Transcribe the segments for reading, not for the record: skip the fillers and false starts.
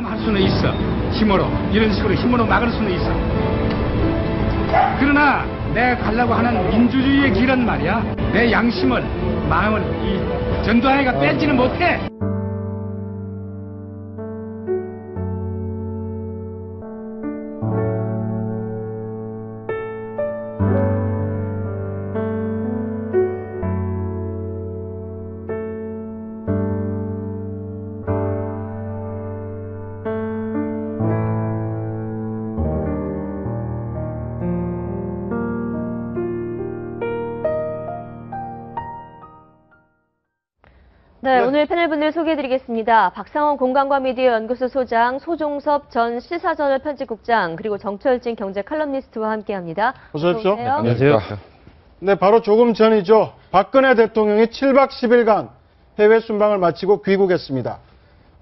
할 수는 있어. 힘으로. 이런 식으로 힘으로 막을 수는 있어. 그러나 내가 가려고 하는 민주주의의 길은 말이야. 내 양심을, 마음을 이 전두환이가 뺏지는 못해. 네, 오늘 패널분들 소개해드리겠습니다. 박상원 공간과 미디어 연구소 소장, 소종섭 전 시사저널 편집국장, 그리고 정철진 경제 칼럼니스트와 함께합니다. 어서 오십시오. 네, 안녕하세요. 네, 바로 조금 전이죠. 박근혜 대통령이 7박 10일간 해외 순방을 마치고 귀국했습니다.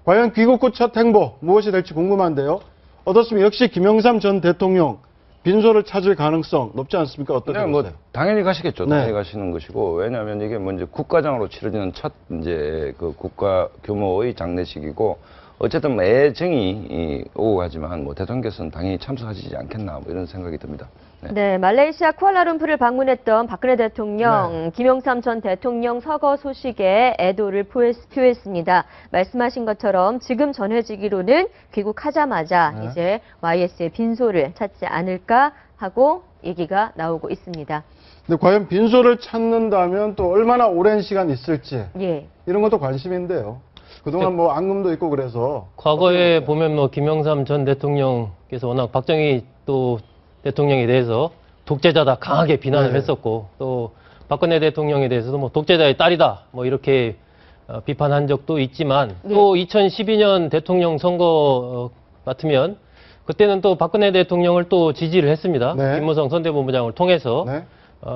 과연 귀국 후 첫 행보 무엇이 될지 궁금한데요. 어떻습니까? 역시 김영삼 전 대통령 빈소를 찾을 가능성 높지 않습니까? 어떻게 네, 보세요? 당연히 가시겠죠. 네. 당연히 가시는 것이고, 왜냐하면 이게 먼저 국가장으로 치러지는 첫 이제 그 국가 규모의 장례식이고, 어쨌든 뭐 애정이 오고 가지만 뭐 대통령께서는 당연히 참석하시지 않겠나 뭐 이런 생각이 듭니다. 네, 말레이시아 쿠알라룸푸르를 방문했던 박근혜 대통령, 김영삼 전 대통령 서거 소식에 애도를 표했습니다. 말씀하신 것처럼 지금 전해지기로는 귀국하자마자 이제 YS의 빈소를 찾지 않을까 하고 얘기가 나오고 있습니다. 근데 과연 빈소를 찾는다면 또 얼마나 오랜 시간 있을지 예. 이런 것도 관심인데요. 그동안 뭐 앙금도 있고 그래서 과거에 보면 뭐 김영삼 전 대통령께서 워낙 박정희 또 대통령에 대해서 독재자다 강하게 비난을 했었고, 또 박근혜 대통령에 대해서도 뭐 독재자의 딸이다 뭐 이렇게 비판한 적도 있지만, 또 2012년 대통령 선거 같으면 그때는 또 박근혜 대통령을 또 지지를 했습니다. 네. 김무성 선대본부장을 통해서. 네.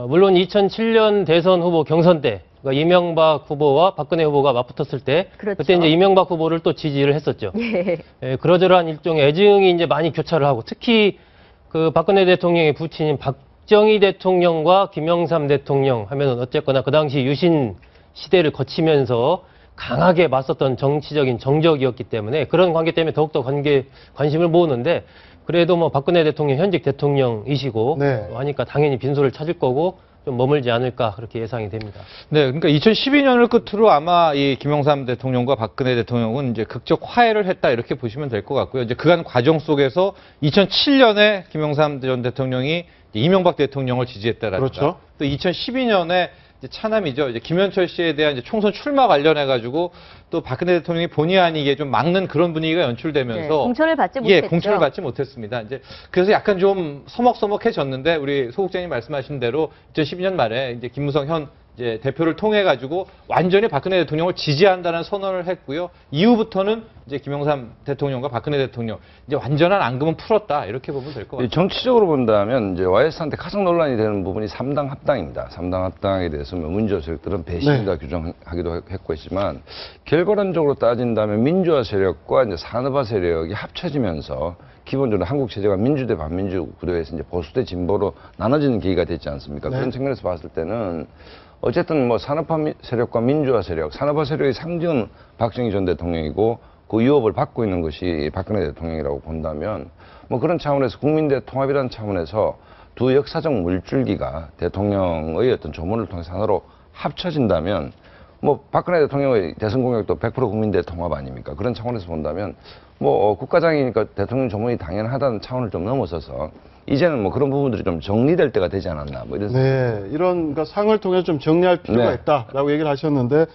물론 2007년 대선 후보 경선 때 그러니까 이명박 후보와 박근혜 후보가 맞붙었을 때, 그렇죠. 그때 이제 이명박 후보를 또 지지를 했었죠. 예, 그러저러한 일종의 애증이 이제 많이 교차를 하고, 특히 그 박근혜 대통령의 부친인 박정희 대통령과 김영삼 대통령 하면은 어쨌거나 그 당시 유신 시대를 거치면서 강하게 맞섰던 정치적인 정적이었기 때문에, 그런 관계 때문에 더욱더 관심을 모으는데, 그래도 뭐 박근혜 대통령 현직 대통령이시고 하니까 당연히 빈소를 찾을 거고 좀 머물지 않을까 그렇게 예상이 됩니다. 네, 그러니까 2012년을 끝으로 아마 이 김영삼 대통령과 박근혜 대통령은 이제 극적 화해를 했다 이렇게 보시면 될 것 같고요. 이제 그간 과정 속에서 2007년에 김영삼 전 대통령이 이명박 대통령을 지지했다라든가, 그렇죠. 또 2012년에 이제 차남이죠. 이제 김현철 씨에 대한 이제 총선 출마 관련해가지고 또 박근혜 대통령이 본의 아니게 좀 막는 그런 분위기가 연출되면서 공천을 받지 못했죠. 예, 공천을 받지 못했습니다. 이제 그래서 약간 좀 서먹서먹해졌는데, 우리 소 국장님 말씀하신 대로 2012년 말에 이제 김무성 현 이제 대표를 통해 가지고 완전히 박근혜 대통령을 지지한다는 선언을 했고요. 이후부터는 이제 김영삼 대통령과 박근혜 대통령 이제 완전한 앙금은 풀었다 이렇게 보면 될 것 같아요. 정치적으로 본다면 이제 YS한테 가장 논란이 되는 부분이 3당 합당입니다. 3당 합당에 대해서 민주화 세력들은 배신이다 규정하기도 했고 했지만, 결과론적으로 따진다면 민주화 세력과 이제 산업화 세력이 합쳐지면서 기본적으로 한국 체제가 민주 대 반민주 구도에서 이제 보수 대 진보로 나눠지는 계기가 됐지 않습니까? 그런 측면에서 봤을 때는 어쨌든 뭐 산업화 세력과 민주화 세력, 산업화 세력의 상징은 박정희 전 대통령이고 그 유업을 받고 있는 것이 박근혜 대통령이라고 본다면, 뭐 그런 차원에서 국민대 통합이라는 차원에서 두 역사적 물줄기가 대통령의 어떤 조문을 통해서 하나로 합쳐진다면, 뭐 박근혜 대통령의 대선 공약도 100% 국민대 통합 아닙니까? 그런 차원에서 본다면 뭐 국가장이니까 대통령 조문이 당연하다는 차원을 좀 넘어서서 이제는 뭐 그런 부분들이 좀 정리될 때가 되지 않았나 뭐 이런. 이런 그러니까 상을 통해서 좀 정리할 필요가 네. 있다라고 얘기를 하셨는데,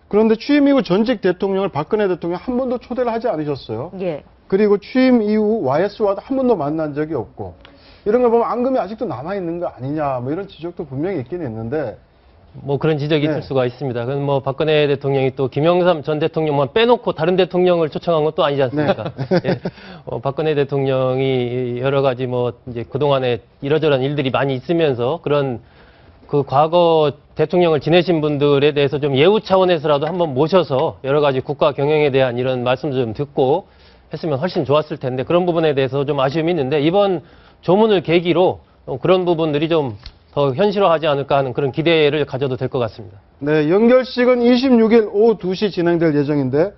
그런데 취임 이후 전직 대통령을 박근혜 대통령 한 번도 초대를 하지 않으셨어요. 예. 그리고 취임 이후 YS와도 한 번도 만난 적이 없고, 이런 걸 보면 앙금이 아직도 남아 있는 거 아니냐 뭐 이런 지적도 분명히 있긴 있는데. 뭐 그런 지적이 있을 수가 있습니다. 그건 뭐 박근혜 대통령이 또 김영삼 전 대통령만 빼놓고 다른 대통령을 초청한 것도 아니지 않습니까? 예. 박근혜 대통령이 여러 가지 뭐 이제 그동안에 이러저러한 일들이 많이 있으면서 그런 그 과거 대통령을 지내신 분들에 대해서 좀 예우 차원에서라도 한번 모셔서 여러 가지 국가 경영에 대한 이런 말씀도 좀 듣고 했으면 훨씬 좋았을 텐데, 그런 부분에 대해서 좀 아쉬움이 있는데, 이번 조문을 계기로 그런 부분들이 좀 더 현실화하지 않을까 하는 그런 기대를 가져도 될 것 같습니다. 네, 연결식은 26일 오후 2시 진행될 예정인데,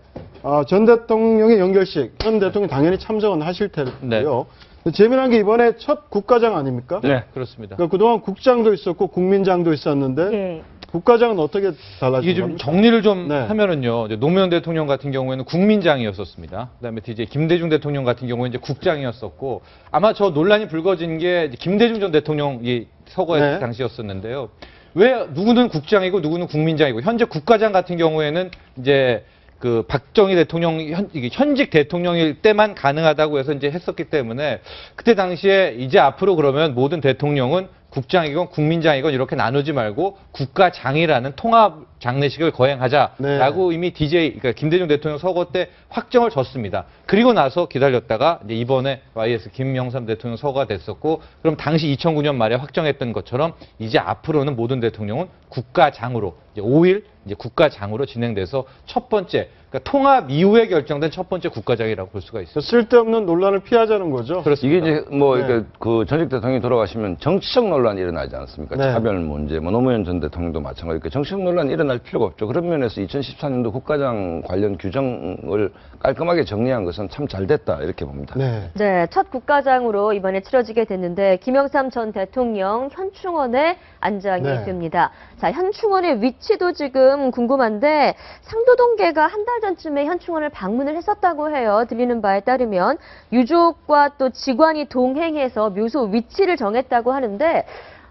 전 대통령의 연결식, 현 대통령이 당연히 참석은 하실 테고요. 재미난 게 이번에 첫 국가장 아닙니까? 네. 그렇습니다. 그러니까 그동안 국장도 있었고 국민장도 있었는데 예. 국가장은 어떻게 달라진 이게 좀 겁니까? 정리를 좀 네. 하면은요. 이제 노무현 대통령 같은 경우에는 국민장이었었습니다. 그다음에 이제 김대중 대통령 같은 경우는 이제 국장이었었고 아마 저 논란이 불거진 게 이제 김대중 전 대통령이 서거의 네. 당시였었는데요. 왜 누구는 국장이고 누구는 국민장이고 현재 국가장 같은 경우에는 이제 그 박정희 대통령 이게 현직 대통령일 때만 가능하다고 해서 이제 했었기 때문에 그때 당시에 이제 앞으로 그러면 모든 대통령은 국장이건 국민장이건 이렇게 나누지 말고 국가장이라는 통합 장례식을 거행하자라고 네. 이미 그러니까 김대중 대통령 서거 때 확정을 줬습니다. 그리고 나서 기다렸다가 이제 이번에 YS 김영삼 대통령 서거가 됐었고 그럼 당시 2009년 말에 확정했던 것처럼 이제 앞으로는 모든 대통령은 국가장으로 이제 5일 이제 국가장으로 진행돼서 첫 번째 그러니까 통합 이후에 결정된 첫 번째 국가장이라고 볼 수가 있습니다. 쓸데없는 논란을 피하자는 거죠. 그렇습니다. 이게 이제 뭐 네. 그 전직 대통령이 돌아가시면 정치적 논란이 일어나지 않습니까? 네. 차별 문제, 뭐 노무현 전 대통령도 마찬가지고 정치적 논란이 일어날 필요가 없죠. 그런 면에서 2014년도 국가장 관련 규정을 깔끔하게 정리한 것은 참 잘 됐다 이렇게 봅니다. 네. 네, 첫 국가장으로 이번에 치러지게 됐는데 김영삼 전 대통령 현충원에 안장이 네. 됩니다. 자, 현충원의 위치도 지금 궁금한데 상도동계가 한 달 전쯤에 현충원을 방문을 했었다고 해요. 들리는 바에 따르면 유족과 또 직원이 동행해서 묘소 위치를 정했다고 하는데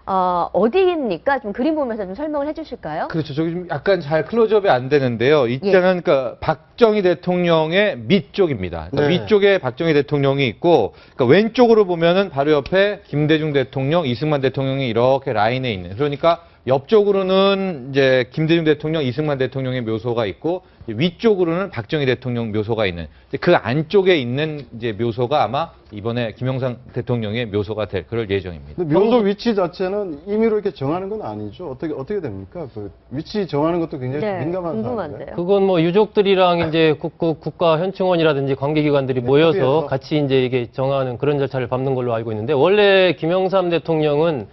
어디입니까? 좀 그림 보면서 좀 설명을 해주실까요? 그렇죠. 저기 좀 약간 잘 클로즈업이 안 되는데요. 이때는 그러니까 박정희 대통령의 밑쪽입니다. 그러니까 네. 위쪽에 박정희 대통령이 있고, 그러니까 왼쪽으로 보면은 바로 옆에 김대중 대통령, 이승만 대통령이 이렇게 라인에 있는. 그러니까 옆쪽으로는 이제 김대중 대통령, 이승만 대통령의 묘소가 있고 위쪽으로는 박정희 대통령 묘소가 있는. 그 안쪽에 있는 이제 묘소가 아마 이번에 김영삼 대통령의 묘소가 될 그럴 예정입니다. 근데 묘소 위치 자체는 임의로 이렇게 정하는 건 아니죠. 어떻게 됩니까? 그 위치 정하는 것도 굉장히 네, 민감한 사안인데. 궁금한데요. 그건 뭐 유족들이랑 이제 국가 현충원이라든지 관계기관들이 모여서 협의해서. 같이 이제 이게 정하는 그런 절차를 밟는 걸로 알고 있는데 원래 김영삼 대통령은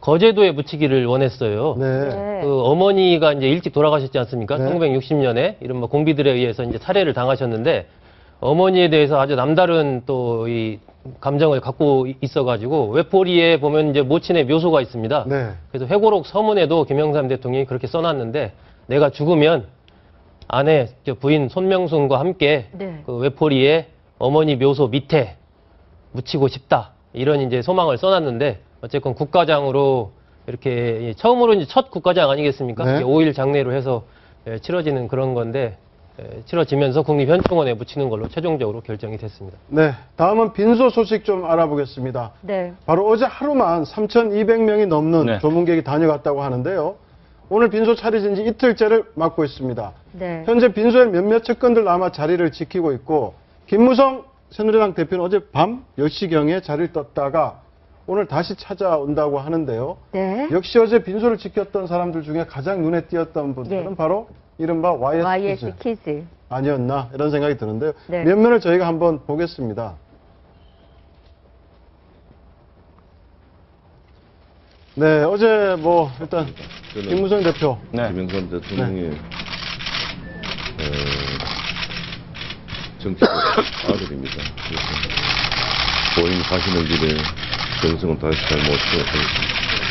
거제도에 묻히기를 원했어요. 네. 네. 그 어머니가 이제 일찍 돌아가셨지 않습니까? 네. 1960년에 이른바 공비들에 의해서 이제 살해를 당하셨는데 어머니에 대해서 아주 남다른 또 이 감정을 갖고 있어가지고 외포리에 보면 이제 모친의 묘소가 있습니다. 네. 그래서 회고록 서문에도 김영삼 대통령이 그렇게 써놨는데 내가 죽으면 아내 부인 손명순과 함께 네. 그 외포리에 어머니 묘소 밑에 묻히고 싶다 이런 이제 소망을 써놨는데 어쨌건 국가장으로 이렇게 처음으로 이제 첫 국가장 아니겠습니까? 네. 5일 장례로 해서 치러지는 그런 건데 치러지면서 국립현충원에 묻히는 걸로 최종적으로 결정이 됐습니다. 네. 다음은 빈소 소식 좀 알아보겠습니다. 네. 바로 어제 하루만 3,200명이 넘는 네. 조문객이 다녀갔다고 하는데요. 오늘 빈소 차려진 지 이틀째를 맞고 있습니다. 네. 현재 빈소에 몇몇 측근들 남아 자리를 지키고 있고 김무성 새누리당 대표는 어제 밤 10시경에 자리를 떴다가 오늘 다시 찾아온다고 하는데요. 네. 역시 어제 빈소를 지켰던 사람들 중에 가장 눈에 띄었던 분들은 네. 바로 이른바 YS 키즈. 아니었나 이런 생각이 드는데요. 네. 면면을 저희가 한번 보겠습니다. 네, 어제 뭐 일단 김무성 대표 네. 김영삼 대통령의 정치적 아들입니다. 그래서 본인 가시는 길에 정성은 다시 잘 못 채웠습니다.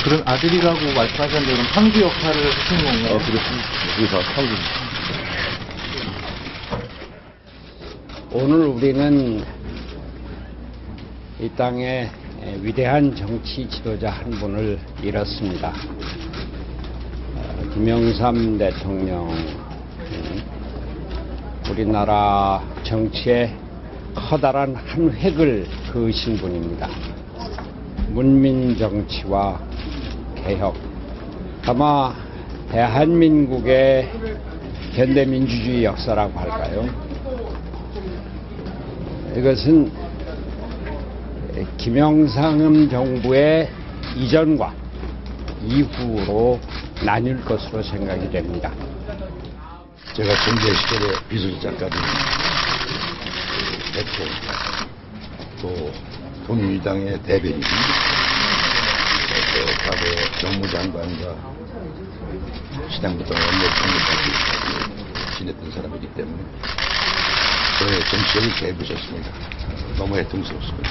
그런 아들이라고 말씀하셨는데 그럼 상주 역할을 하시는 건가요? 그렇습니다. 그게 다 상주입니다. 오늘 우리는 이 땅에 위대한 정치 지도자 한 분을 잃었습니다. 김영삼 대통령은 우리나라 정치에 커다란 한 획을 그으신 분입니다. 문민 정치와 개혁, 아마 대한민국의 현대민주주의 역사라고 할까요? 이것은 김영삼 정부의 이전과 이후로 나뉠 것으로 생각이 됩니다. 제가 전제 시절에 비서실장까지 했고 또 통일당의 대변인 또 과거 정무장관과 시장부터 원내 총리까지 지냈던 사람이기 때문에 저의 정치력을 대해보셨습니다. 너무 애통스럽습니다.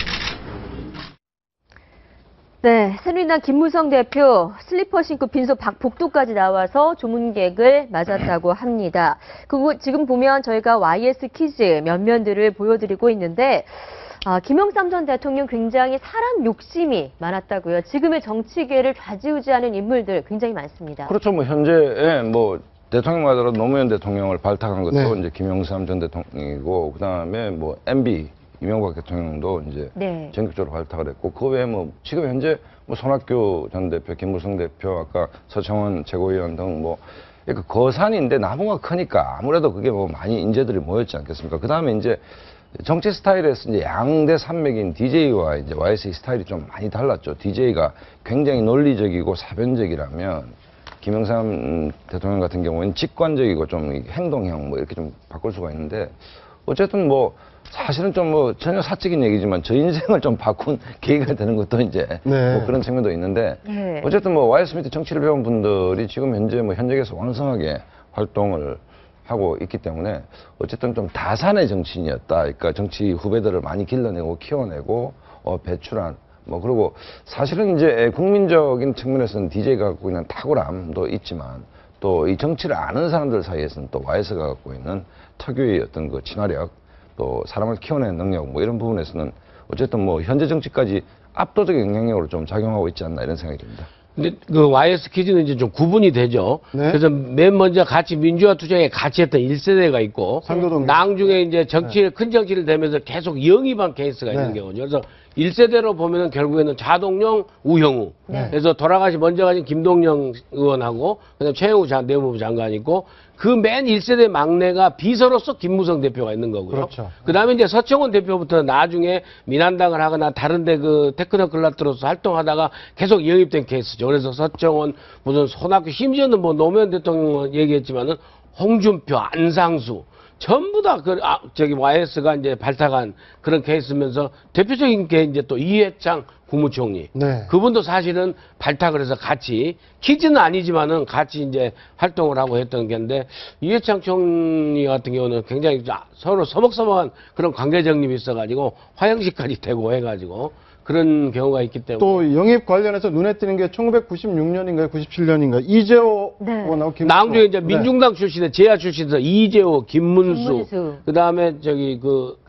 네, 새누리당 김무성 대표 슬리퍼 신고 빈소 복도까지 나와서 조문객을 맞았다고 합니다. 그리고 지금 보면 저희가 YS 퀴즈 면면들을 보여드리고 있는데 김영삼 전 대통령 굉장히 사람 욕심이 많았다고요. 지금의 정치계를 좌지우지하는 인물들 굉장히 많습니다. 그렇죠. 뭐 현재 뭐 대통령마다 노무현 대통령을 발탁한 것도 네. 이제 김영삼 전 대통령이고 그다음에 뭐 MB 이명박 대통령도 이제 네. 전격적으로 발탁을 했고 그 외에 뭐 지금 현재 뭐 손학규 전 대표, 김무성 대표, 아까 서청원 최고위원 등 뭐 그러니까 거산인데 나무가 크니까 아무래도 그게 뭐 많이 인재들이 모였지 않겠습니까? 그다음에 이제 정치 스타일에서 이제 양대 산맥인 DJ와 이제 YS의 스타일이 좀 많이 달랐죠. DJ가 굉장히 논리적이고 사변적이라면 김영삼 대통령 같은 경우는 직관적이고 좀 행동형 뭐 이렇게 좀 바꿀 수가 있는데 어쨌든 뭐 사실은 좀 뭐 전혀 사적인 얘기지만 저 인생을 좀 바꾼 계기가 되는 것도 이제 네. 뭐 그런 측면도 있는데 네. 어쨌든 뭐 YS 밑에 정치를 배운 분들이 지금 현재 뭐 현역에서 왕성하게 활동을 하고 있기 때문에 어쨌든 좀 다산의 정치인이었다. 그러니까 정치 후배들을 많이 길러내고 키워내고 배출한 뭐 그리고 사실은 이제 국민적인 측면에서는 DJ가 갖고 있는 탁월함도 있지만 또 이 정치를 아는 사람들 사이에서는 또 YS가 갖고 있는 특유의 어떤 그 친화력 또 사람을 키워내는 능력 뭐 이런 부분에서는 어쨌든 뭐 현재 정치까지 압도적인 영향력으로 좀 작용하고 있지 않나 이런 생각이 듭니다. 근데 그 YS 퀴즈는 이제 좀 구분이 되죠. 네. 그래서 맨 먼저 같이 민주화 투쟁에 같이 했던 1세대가 있고 상도동 나중에 이제 정치를 큰 정치를 되면서 계속 영입한 케이스가 있는 네. 경우죠. 그래서 1세대로 보면은 결국에는 자동령, 우형우. 네. 그래서 먼저 가신 김동영 의원하고 그다음 최영우 내무부 장관 있고 그 맨 1세대 막내가 비서로서 김무성 대표가 있는 거고요. 그렇죠. 그다음에 이제 서청원 대표부터 나중에 민한당을 하거나 다른데 그 테크노 클럽으로서 활동하다가 계속 영입된 케이스죠. 그래서 서청원, 무슨 손학규, 심지어는 뭐 노무현 대통령 얘기했지만은 홍준표, 안상수 전부 다 YS가 이제 발탁한 그런 케이스면서 대표적인 게 이제 또 이해창 국무총리. 네. 그분도 사실은 발탁을 해서 같이 퀴즈는 아니지만은 같이 이제 활동을 하고 했던 게인데 이해창 총리 같은 경우는 굉장히 서로 서먹서먹한 그런 관계 정립이 있어가지고 화형식까지 되고 해가지고 그런 경우가 있기 때문에 또 영입 관련해서 눈에 띄는 게 1996년인가요? 97년인가요? 이재호 네. 의원하고 나중에 이제 네. 민중당 출신의 제야 출신에서 이재호, 김문수, 김문수. 그다음에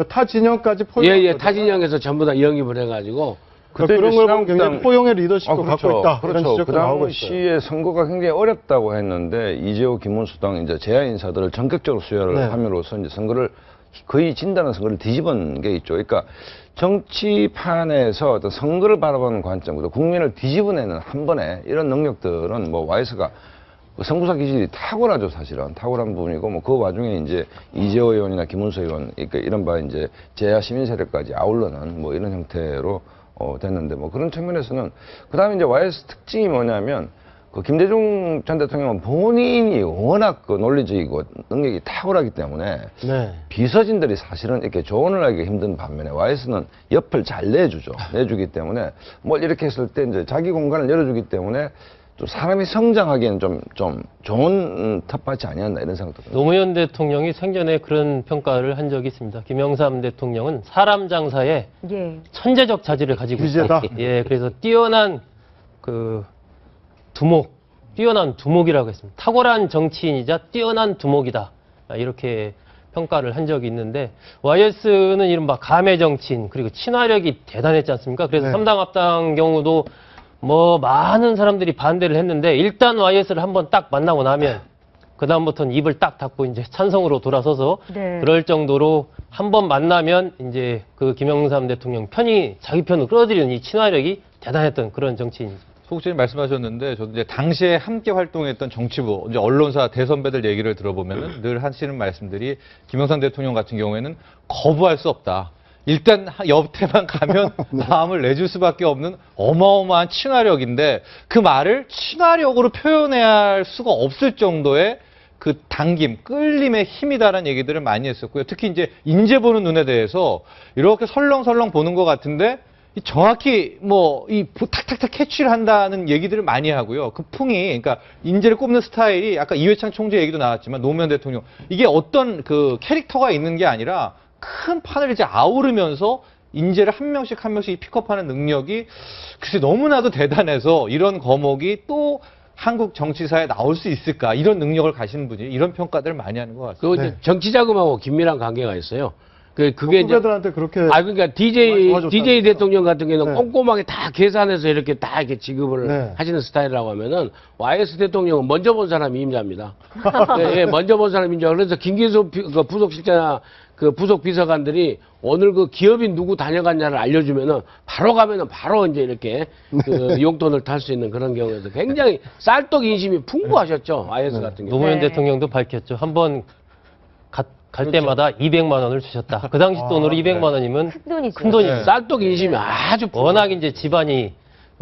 타 진영까지 포용. 예예 타진영에서 전부 다 영입을 해가지고 그런 걸 보면 굉장히 포용의 리더십도 그렇죠. 갖고 있다. 그렇죠. 이런 지적도 그 나오고 있어요. 당시에 선거가 굉장히 어렵다고 했는데 이재호, 김문수 등 이제 제야 인사들을 전격적으로 수혈을 네. 함으로써 이제 선거를 거의 진다는 선거를 뒤집은 게 있죠. 그러니까 정치판에서 어떤 선거를 바라보는 관점보다 국민을 뒤집어내는 한 번에 이런 능력들은 뭐 YS가 선구사 기질이 탁월하죠, 사실은. 탁월한 부분이고, 뭐, 그 와중에 이제 이재호 의원이나 김문수 의원, 그러니까 이런 바 이제 제야 시민 세력까지 아울러는 뭐 이런 형태로 됐는데, 뭐 그런 측면에서는, 그 다음에 이제 YS 특징이 뭐냐면, 그 김대중 전 대통령은 본인이 워낙 그 논리적이고 능력이 탁월하기 때문에 네. 비서진들이 사실은 이렇게 조언을 하기 힘든 반면에 YS는 옆을 잘 내주죠. 내주기 때문에 뭘 이렇게 했을 때 이제 자기 공간을 열어주기 때문에 좀 사람이 성장하기에는 좀 좋은 텃밭이 아니었나 이런 생각도 듭니다. 노무현 대통령이 생전에 그런 평가를 한 적이 있습니다. 김영삼 대통령은 사람 장사에 예. 천재적 자질을 가지고 위제다. 있다. 예, 그래서 뛰어난 두목이라고 했습니다. 탁월한 정치인이자 뛰어난 두목이다. 이렇게 평가를 한 적이 있는데 YS는 이른바 감의 정치인 그리고 친화력이 대단했지 않습니까? 그래서 네. 3당 합당 경우도 뭐 많은 사람들이 반대를 했는데 일단 YS를 한번 딱 만나고 나면 그다음부터는 입을 딱 닫고 이제 찬성으로 돌아서서 네. 그럴 정도로 한번 만나면 이제 그 김영삼 대통령 편이 자기 편으로 끌어들이는 이 친화력이 대단했던 그런 정치인입니다. 소국장님 말씀하셨는데 저도 이제 당시에 함께 활동했던 정치부 이제 언론사 대선배들 얘기를 들어보면은 늘 하시는 말씀들이 김영삼 대통령 같은 경우에는 거부할 수 없다. 일단 옆에만 가면 마음을 내줄 수밖에 없는 어마어마한 친화력인데 그 말을 친화력으로 표현해야 할 수가 없을 정도의 그 당김, 끌림의 힘이다라는 얘기들을 많이 했었고요. 특히 이제 인재 보는 눈에 대해서 이렇게 설렁설렁 보는 것 같은데 정확히 뭐 이 탁탁탁 캐치를 한다는 얘기들을 많이 하고요. 그 풍이 그러니까 인재를 꼽는 스타일이 아까 이회창 총재 얘기도 나왔지만 노무현 대통령 이게 어떤 그 캐릭터가 있는 게 아니라 큰 판을 이제 아우르면서 인재를 한 명씩 한 명씩 픽업하는 능력이 글쎄 너무나도 대단해서 이런 거목이 또 한국 정치사에 나올 수 있을까 이런 능력을 가시는 분이 이런 평가들을 많이 하는 것 같습니다. 그 이제 정치 자금하고 긴밀한 관계가 있어요. 그게 이제 후배들한테 그렇게 그러니까 DJ 대통령 같은 경우는 네. 꼼꼼하게 다 계산해서 이렇게 다 이렇게 지급을 네. 하시는 스타일이라고 하면은 YS 대통령은 먼저 본 사람이 임자입니다. 예, 먼저 본 사람이 임자. 그래서 김기수 그 부속실장이나 그 부속 비서관들이 오늘 그 기업인 누구 다녀갔냐를 알려주면은 바로 가면은 바로 이제 이렇게 그 용돈을 탈 수 있는 그런 경우에서 굉장히 쌀떡 인심이 풍부하셨죠. YS 같은 경우. 노무현 네. 대통령도 밝혔죠. 한번 갈 때마다 200만 원을 주셨다. 그 당시 돈으로 200만 원이면 큰 돈이죠. 큰 돈입니다. 쌀떡 인심이 아주 워낙 이제 집안이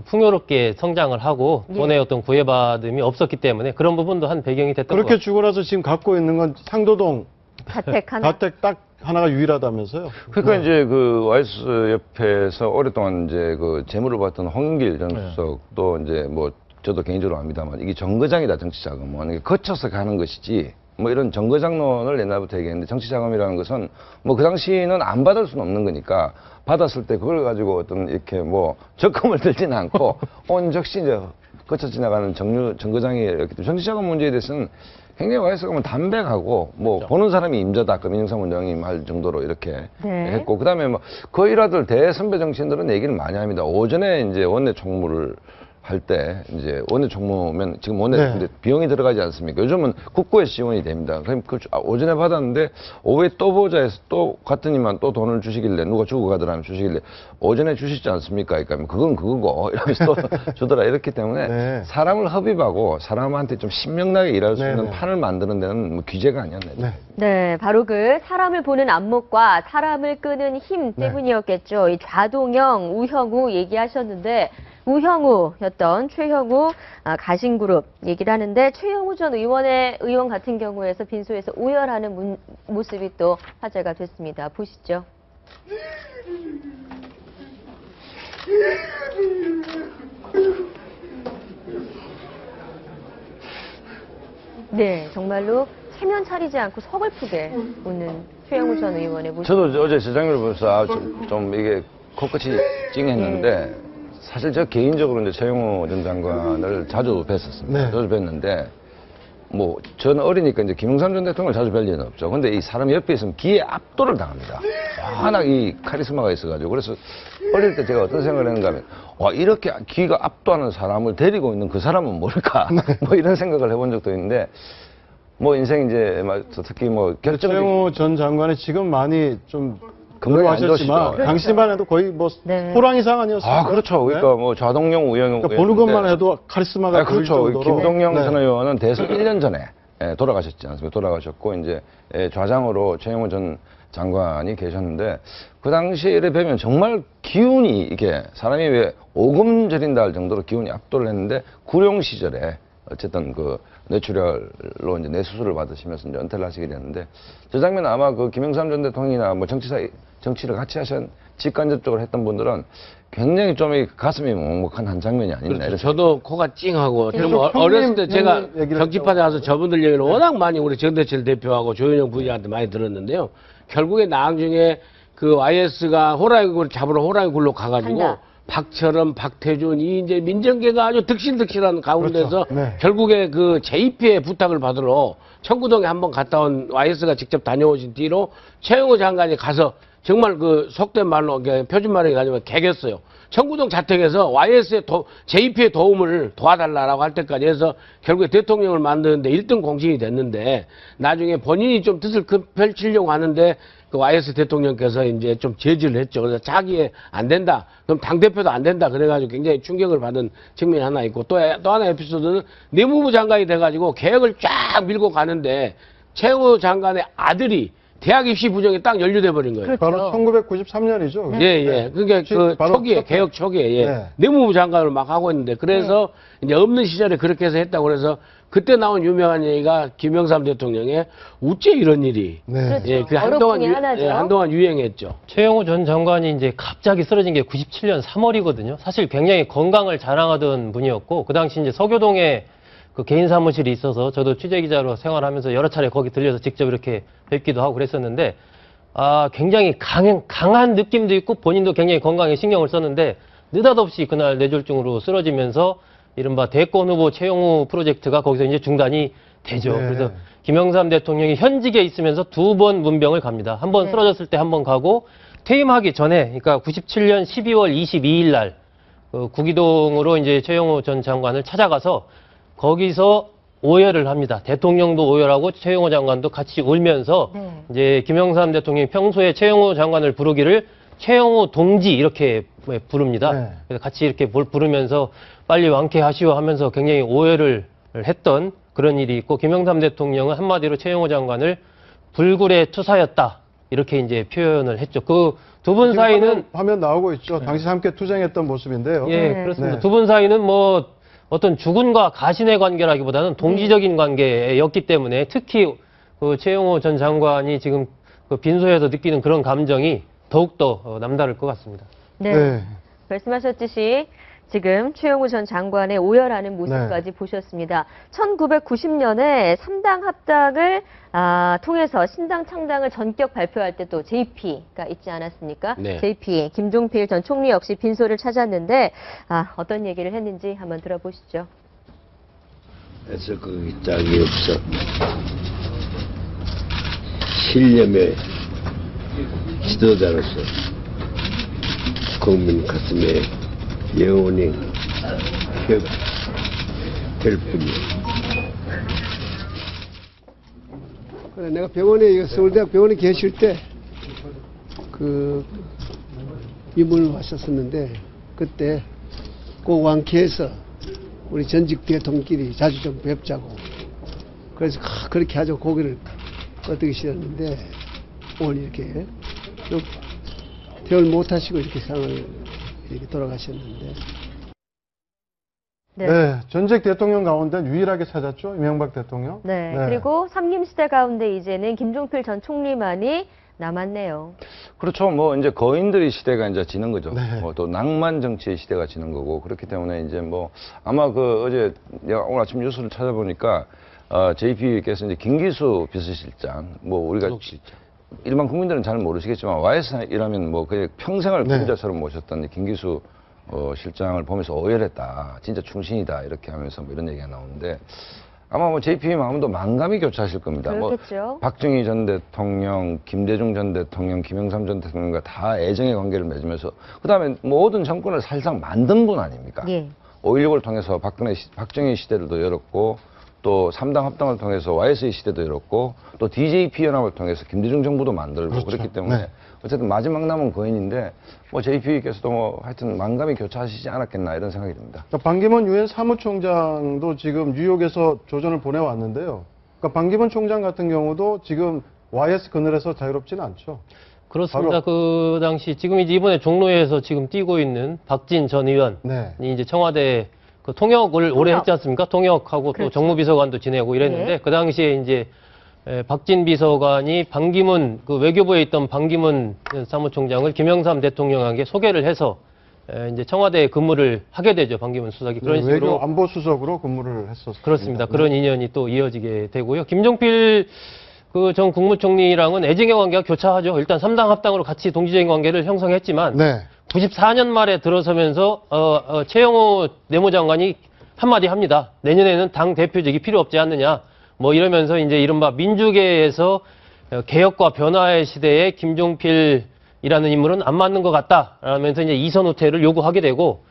풍요롭게 성장을 하고 예. 돈의 어떤 구애받음이 없었기 때문에 그런 부분도 한 배경이 됐던 것 그렇게 같아요. 주고 나서 지금 갖고 있는 건 상도동 가택 하나. 가택 딱 하나가 유일하다면서요? 그러니까 이제 그 와이스 옆에서 오랫동안 이제 그 재물을 봤던 홍인길 전 수석도 이제 뭐 저도 개인적으로 압니다만 이게 정거장이다 정치 자금은 이게 거쳐서 가는 것이지 뭐 이런 정거장론을 옛날부터 얘기했는데 정치 자금이라는 것은 뭐 그 당시는 안 받을 수는 없는 거니까 받았을 때 그걸 가지고 어떤 이렇게 뭐 적금을 들지는 않고 온 적시 이제 거쳐 지나가는 정거장이 이렇게 정치 자금 문제에 대해서는 굉장히 와이스가 뭐 담백하고 뭐 보는 사람이 임자다 그 민영삼 원장님 할 정도로 이렇게 네. 했고 그다음에 뭐 그 일화들 대선배 정치인들은 얘기를 많이 합니다. 오전에 이제 원내 총무를 할 때 이제 원내 총무면 지금 원내 네. 근데 비용이 들어가지 않습니까? 요즘은 국고에 지원이 됩니다. 그럼 그 오전에 받았는데 오후에 또 보자 해서 또 같으니만 또 돈을 주시길래 누가 주고 가더라면 주시길래 오전에 주시지 않습니까? 그러니까 그건 그거고 이러면서 또 주더라 이렇기 때문에 네. 사람을 흡입하고 사람한테 좀 신명나게 일할 수 네, 있는 네. 판을 만드는 데는 뭐 규제가 아니었네. 네. 네, 바로 그 사람을 보는 안목과 사람을 끄는 힘 때문이었겠죠. 이 좌동형, 우형우 얘기하셨는데 우형우였던 최형우 가신그룹 얘기를 하는데 최형우 전 의원 같은 경우에서 빈소에서 오열하는 모습이 또 화제가 됐습니다. 보시죠. 네, 정말로 체면 차리지 않고 서글프게 웃는 최영우 전 의원의 모습. 저도 어제 저장면을 보면서 좀 이게 코끝이 찡했는데 사실 저 개인적으로 이제 최영우 전 장관을 자주 뵀었습니다. 네. 자주 뵀는데 뭐 저는 어리니까 이제 김영삼 전 대통령을 자주 뵐 일은 없죠. 근데 이 사람이 옆에 있으면 기에 압도를 당합니다. 워낙 이 카리스마가 있어가지고 그래서 어릴 때 제가 어떤 생각을 했는가 하면 와 이렇게 기가 압도하는 사람을 데리고 있는 그 사람은 뭘까 뭐 이런 생각을 해본 적도 있는데 뭐 인생 이제 특히 뭐 결정적 최영우 전 장관이 지금 많이 좀 건강이 안 하셨지만 좋으시죠. 당시만 해도 거의 뭐 네. 호랑 이상 아니었습니까? 아 그렇죠. 그러니까 뭐 좌동형 우영형 그러니까 보는 것만 해도 카리스마가 보일 그렇죠. 정도로. 김동영 네. 전 의원은 대선 1년 전에 돌아가셨지 않습니까? 돌아가셨고 이제 좌장으로 최영우 전 장관이 계셨는데 그 당시에 이래 뵈면 정말 기운이 이게 사람이 왜 오금 저린다 할 정도로 기운이 압도를 했는데 구룡 시절에 어쨌든 그 뇌출혈로 이제 뇌수술을 받으시면서 이제 은퇴를 하시게 됐는데 저 장면 아마 그 김영삼 전 대통령이나 뭐 정치를 같이 하신 직간접적으로 했던 분들은 굉장히 좀 이 가슴이 먹먹한 한 장면이 아닌가. 그렇죠. 저도 코가 찡하고 그래서 좀 어렸을 때 제가 얘기를 정치판에 와서 저분들 얘기를 워낙 많이 우리 정대철 대표하고 조현영 부의장한테 많이 들었는데요. 결국에 나중에 그 YS가 호랑이 굴 잡으러 호랑이 굴로 가가지고 간다. 박철원, 박태준, 이 이제 민정계가 아주 득실득실한 가운데서 그렇죠. 네. 결국에 그 제2피의 부탁을 받으러 청구동에 한번 갔다 온 YS가 직접 다녀오신 뒤로 최영우 장관이 가서 정말 그 속된 말로 표준말로 가지고 개겼어요. 청구동 자택에서 YS의 제2피의 도움을 도와달라고 할 때까지 해서 결국에 대통령을 만드는데 1등 공신이 됐는데 나중에 본인이 좀 뜻을 펼치려고 하는데 그 YS 대통령께서 이제 좀 제지를 했죠. 그래서 자기의 안 된다. 그럼 당대표도 안 된다. 그래가지고 굉장히 충격을 받은 측면이 하나 있고 또 하나 에피소드는 내무부 장관이 돼가지고 계획을 쫙 밀고 가는데 최영우 장관의 아들이 대학 입시 부정에 딱 연루돼 버린 거예요. 바로 1993년이죠. 예. 그러니까 그 바로 초기에 개혁 초기에 예. 네. 내무부 장관을 막 하고 있는데 그래서 이제 없는 시절에 그렇게 해서 했다고 그래서 그때 나온 유명한 얘기가 김영삼 대통령의 우째 이런 일이 네. 예, 그 어록 중에 하나죠. 한동안 유행했죠. 최영우 전 장관이 이제 갑자기 쓰러진 게 97년 3월이거든요. 사실 굉장히 건강을 자랑하던 분이었고 그 당시 이제 서교동에 그 개인 사무실이 있어서 저도 취재 기자로 생활하면서 여러 차례 거기 들려서 직접 이렇게 뵙기도 하고 그랬었는데 굉장히 강한 느낌도 있고 본인도 굉장히 건강에 신경을 썼는데 느닷없이 그날 뇌졸중으로 쓰러지면서 이른바 대권 후보 최영우 프로젝트가 거기서 이제 중단이 되죠. 네. 그래서 김영삼 대통령이 현직에 있으면서 2번 문병을 갑니다. 한 번 쓰러졌을 때 한 번 가고 퇴임하기 전에, 그러니까 97년 12월 22일 날 구기동으로 이제 최영우 전 장관을 찾아가서 거기서 오열을 합니다. 대통령도 오열하고 최영우 장관도 같이 울면서 이제 김영삼 대통령이 평소에 최영우 장관을 부르기를 최영우 동지 이렇게 부릅니다. 네. 그래서 같이 이렇게 부르면서 빨리 완쾌하시오 하면서 굉장히 오열을 했던 그런 일이 있고, 김영삼 대통령은 한마디로 최영우 장관을 불굴의 투사였다 이렇게 이제 표현을 했죠. 그 두 분 사이는 화면 나오고 있죠. 당시 함께 투쟁했던 모습인데요. 예, 그렇습니다. 네. 두 분 사이는 뭐 어떤 주군과 가신의 관계라기보다는 동지적인 관계였기 때문에 특히 그 최영우 전 장관이 지금 그 빈소에서 느끼는 그런 감정이 더욱더 남다를 것 같습니다. 네. 말씀하셨듯이 지금 최영우 전 장관의 오열하는 모습까지 보셨습니다. 1990년에 3당 합당을 통해서 신당 창당을 전격 발표할 때 또 JP가 있지 않았습니까? 네. JP, 김종필 전 총리 역시 빈소를 찾았는데 어떤 얘기를 했는지 한번 들어보시죠. 그래서 그 짝이 없어. 신념의 지도자로서 국민 가슴에 영원히 될 뿐이야. 그래, 내가 병원에, 서울대학 병원에 계실 때, 이분을 왔었었는데, 그때 꼭 완쾌해서 우리 전직 대통령끼리 자주 좀 뵙자고. 그래서 그렇게 아주 고개를 끄덕이 싫었는데, 오늘 이렇게 좀 대화를 못하시고 이렇게 상을 이렇게 돌아가셨는데. 네. 전직 대통령 가운데 유일하게 찾았죠. 이명박 대통령. 네. 그리고 삼김시대 가운데 이제는 김종필 전 총리만이 남았네요. 그렇죠. 뭐 이제 거인들의 시대가 이제 지는 거죠. 네. 뭐 또 낭만 정치의 시대가 지는 거고, 그렇기 때문에 이제 뭐 아마 어제 내가 오늘 아침 뉴스를 찾아보니까 JP께서 이제 김기수 비서실장, 뭐 우리가 일반 국민들은 잘 모르시겠지만 YS이라면 뭐 그냥 평생을 부자처럼 모셨던 김기수 실장을 보면서 오열했다, 진짜 충신이다 이렇게 하면서 뭐 이런 얘기가 나오는데, 아마 뭐 JP 마음도 만감이 교차하실 겁니다. 그렇겠죠. 뭐 박정희 전 대통령, 김대중 전 대통령, 김영삼 전 대통령과 다 애정의 관계를 맺으면서 그다음에 모든 정권을 사실상 만든 분 아닙니까? 예. 5.16을 통해서 박정희 시대를 열었고, 또 3당 합당을 통해서 YS의 시대도 열었고, 또 DJP 연합을 통해서 김대중 정부도 만들고, 그렇죠. 그렇기 때문에 어쨌든 마지막 남은 거인인데, 뭐 JP께서도 뭐 하여튼 만감이 교차하시지 않았겠나 이런 생각이 듭니다. 그러니까 반기문 유엔 사무총장도 지금 뉴욕에서 조전을 보내왔는데요. 그러니까 반기문 총장 같은 경우도 지금 YS 그늘에서 자유롭지는 않죠. 그렇습니다. 그 당시 지금 이제 이번에 종로에서 지금 뛰고 있는 박진 전 의원이 이제 청와대 그 통역을 오래 했지 않습니까? 통역하고 또 정무비서관도 지내고 이랬는데, 그 당시에 이제 박진 비서관이 반기문, 그 외교부에 있던 반기문 사무총장을 김영삼 대통령에게 소개를 해서 이제 청와대에 근무를 하게 되죠. 반기문 수석이. 그런 식으로. 외교 안보수석으로 근무를 했었습니다. 그렇습니다. 그런 인연이 또 이어지게 되고요. 김종필 그 전 국무총리랑은 애증의 관계가 교차하죠. 일단 3당 합당으로 같이 동지적인 관계를 형성했지만 94년 말에 들어서면서 최영우 내무장관이 한마디 합니다. 내년에는 당 대표직이 필요 없지 않느냐. 뭐 이러면서 이제 이른바 민주계에서 개혁과 변화의 시대에 김종필이라는 인물은 안 맞는 것 같다. 라면서 이제 이선 후퇴를 요구하게 되고,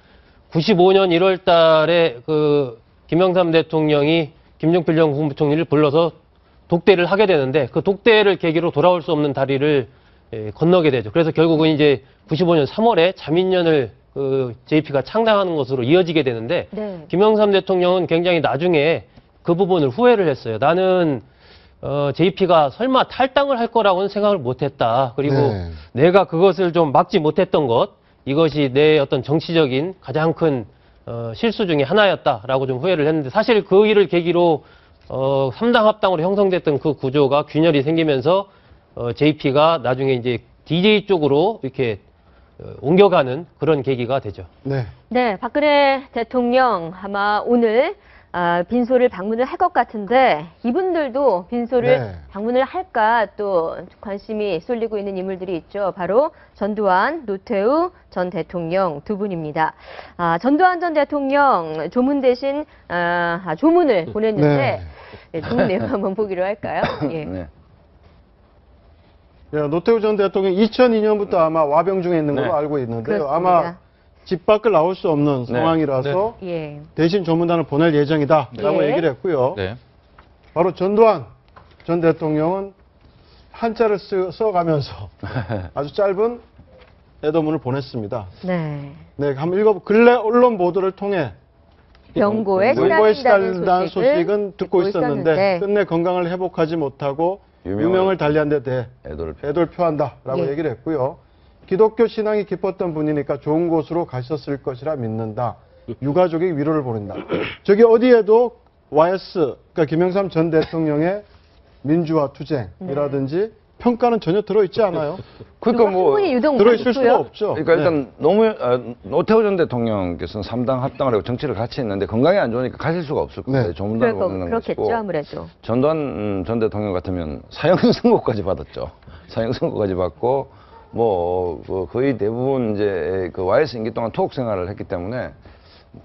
95년 1월 달에 그 김영삼 대통령이 김종필 전 국무총리를 불러서 독대를 하게 되는데, 그 독대를 계기로 돌아올 수 없는 다리를 건너게 되죠. 그래서 결국은 이제 95년 3월에 자민련을 JP가 창당하는 것으로 이어지게 되는데, 김영삼 대통령은 굉장히 나중에 그 부분을 후회를 했어요. 나는 JP가 설마 탈당을 할 거라고는 생각을 못했다. 그리고 내가 그것을 좀 막지 못했던 것, 이것이 내 어떤 정치적인 가장 큰 실수 중에 하나였다라고 좀 후회를 했는데, 사실 그 일을 계기로 3당 합당으로 형성됐던 그 구조가 균열이 생기면서 JP가 나중에 이제 DJ 쪽으로 이렇게 옮겨가는 그런 계기가 되죠. 네, 박근혜 대통령 아마 오늘 빈소를 방문을 할 것 같은데 이분들도 빈소를 네. 방문을 할까 또 관심이 쏠리고 있는 인물들이 있죠. 바로 전두환, 노태우 전 대통령 두 분입니다. 전두환 전 대통령 조문 대신 조문을 보냈는데 조문 내용 한번 보기로 할까요? 예. 네. 예, 노태우 전 대통령 2002년부터 아마 와병 중에 있는 걸로 네. 알고 있는데요. 그렇습니다. 아마 집 밖을 나올 수 없는 상황이라서 예. 대신 조문단을 보낼 예정이다라고 예. 얘기를 했고요. 네. 바로 전두환 전 대통령은 한자를 써가면서 아주 짧은 애도문을 보냈습니다. 네. 네, 한번 읽어. 근래 언론 보도를 통해 병고에 병고에 시달린다는 시달린다는 소식은 듣고 있었는데 끝내 건강을 회복하지 못하고 유명을 달리한 데 대해 애도를 표한다라고 예. 얘기를 했고요. 기독교 신앙이 깊었던 분이니까 좋은 곳으로 가셨을 것이라 믿는다. 유가족의 위로를 보낸다. 저기 어디에도 YS, 그러니까 김영삼 전 대통령의 민주화 투쟁이라든지 평가는 전혀 들어있지 않아요. 그러니까 뭐 들어있을 수가 없죠. 그러니까 일단 노태우 전 대통령께서는 3당 합당을 하고 정치를 같이 했는데 건강이 안 좋으니까 가실 수가 없을 거예요. 조문단을 보내는 그렇겠죠, 것이고. 아무래도. 전두환 전 대통령 같으면 사형 선고까지 받았죠. 사형 선고까지 받고 거의 대부분 이제 그 YS 임기 동안 투옥 생활을 했기 때문에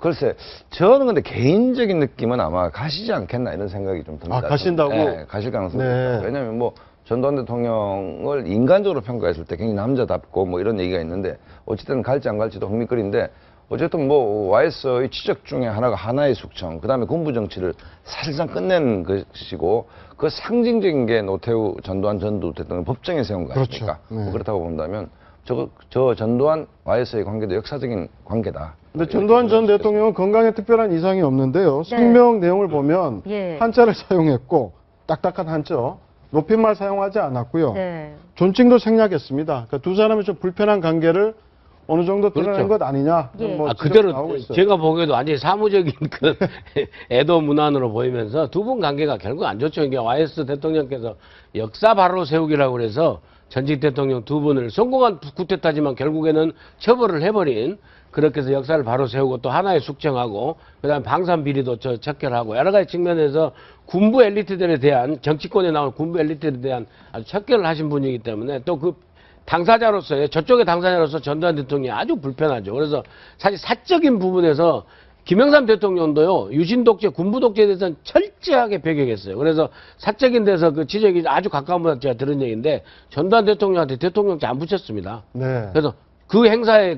글쎄 저는 근데 개인적인 느낌은 아마 가시지 않겠나 이런 생각이 좀 듭니다. 가신다고? 네, 가실 가능성이 네. 있다. 왜냐하면 전두환 대통령을 인간적으로 평가했을 때 굉장히 남자답고 이런 얘기가 있는데 어쨌든 갈지 안 갈지도 흥미거리인데 어쨌든 YS의 지적 중에 하나가 하나의 숙청, 그다음에 군부 정치를 사실상 끝낸 것이고 그 상징적인 게 노태우 전두환 전 대통령 법정에 세운 거 아닙니까? 그렇죠. 네. 그렇다고 본다면 저 전두환 YS의 관계도 역사적인 관계다. 근데 전두환 전 대통령은 건강에 특별한 이상이 없는데요. 성명 내용을 보면 한자를 사용했고 딱딱한 한자, 높임말 사용하지 않았고요. 존칭도 생략했습니다. 그러니까 두 사람이 좀 불편한 관계를 어느 정도 드러낸 것 아니냐. 그대로 제가 보기에도 완전히 사무적인 그 애도 문안으로 보이면서 두 분 관계가 결국 안 좋죠. 이게 YS 대통령께서 역사 바로 세우기라고 그래서 전직 대통령 두 분을 성공한 쿠데타지만 결국에는 처벌을 해버린, 그렇게 해서 역사를 바로 세우고 또 하나의 숙청하고 그다음에 방산 비리도 척결하고 여러 가지 측면에서 군부 엘리트들에 대한, 정치권에 나온 군부 엘리트들에 대한 아주 척결을 하신 분이기 때문에 또 그 당사자로서의, 저쪽의 당사자로서 전두환 대통령이 아주 불편하죠. 그래서 사실 사적인 부분에서 김영삼 대통령도요, 유신 독재, 군부 독재에 대해서는 철저하게 배격했어요. 그래서 사적인 데서 그 지적이 아주 가까운 분한테 제가 들은 얘기인데, 전두환 대통령한테 대통령제 안 붙였습니다. 네. 그래서 그 행사에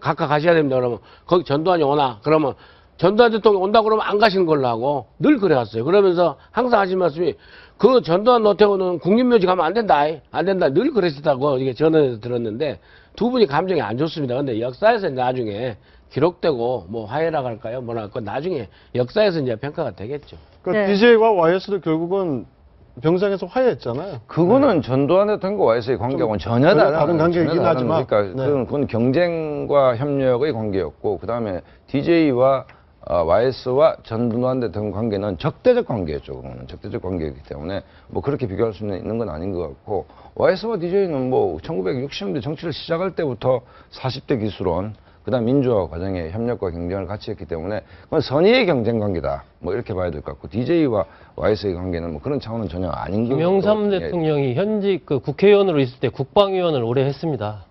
각각 가셔야 됩니다. 그러면 거기 전두환이 오나? 그러면 전두환 대통령 온다고 그러면 안 가시는 걸로 하고 늘 그래왔어요. 그러면서 항상 하신 말씀이 그 전두환 노태우는 국립묘지 가면 안 된다. 안 된다. 늘 그러시다고 이게 전화에서 들었는데 두 분이 감정이 안 좋습니다. 근데 역사에서 나중에 기록되고 화해라고 할까요? 뭐라 할까? 나중에 역사에서 이제 평가가 되겠죠. 그러니까 DJ와 YS도 결국은 병상에서 화해했잖아요. 그거는 전두환 대통령과 YS의 관계하고는 전혀 다른 관계이긴 하지만. 그러니까 그건 경쟁과 협력의 관계였고, 그 다음에 DJ와 YS와 전두환 대통령 관계는 적대적 관계였죠. 그거는 적대적 관계이기 때문에 그렇게 비교할 수 있는 건 아닌 것 같고, YS와 DJ는 1960년대 정치를 시작할 때부터 40대 기술원, 그다음 민주화 과정의 협력과 경쟁을 같이 했기 때문에 그건 선의의 경쟁 관계다. 이렇게 봐야 될 것 같고, DJ와 YS의 관계는 그런 차원은 전혀 아닌 거고. 김영삼 대통령이 현직 국회의원으로 있을 때 국방위원을 오래 했습니다.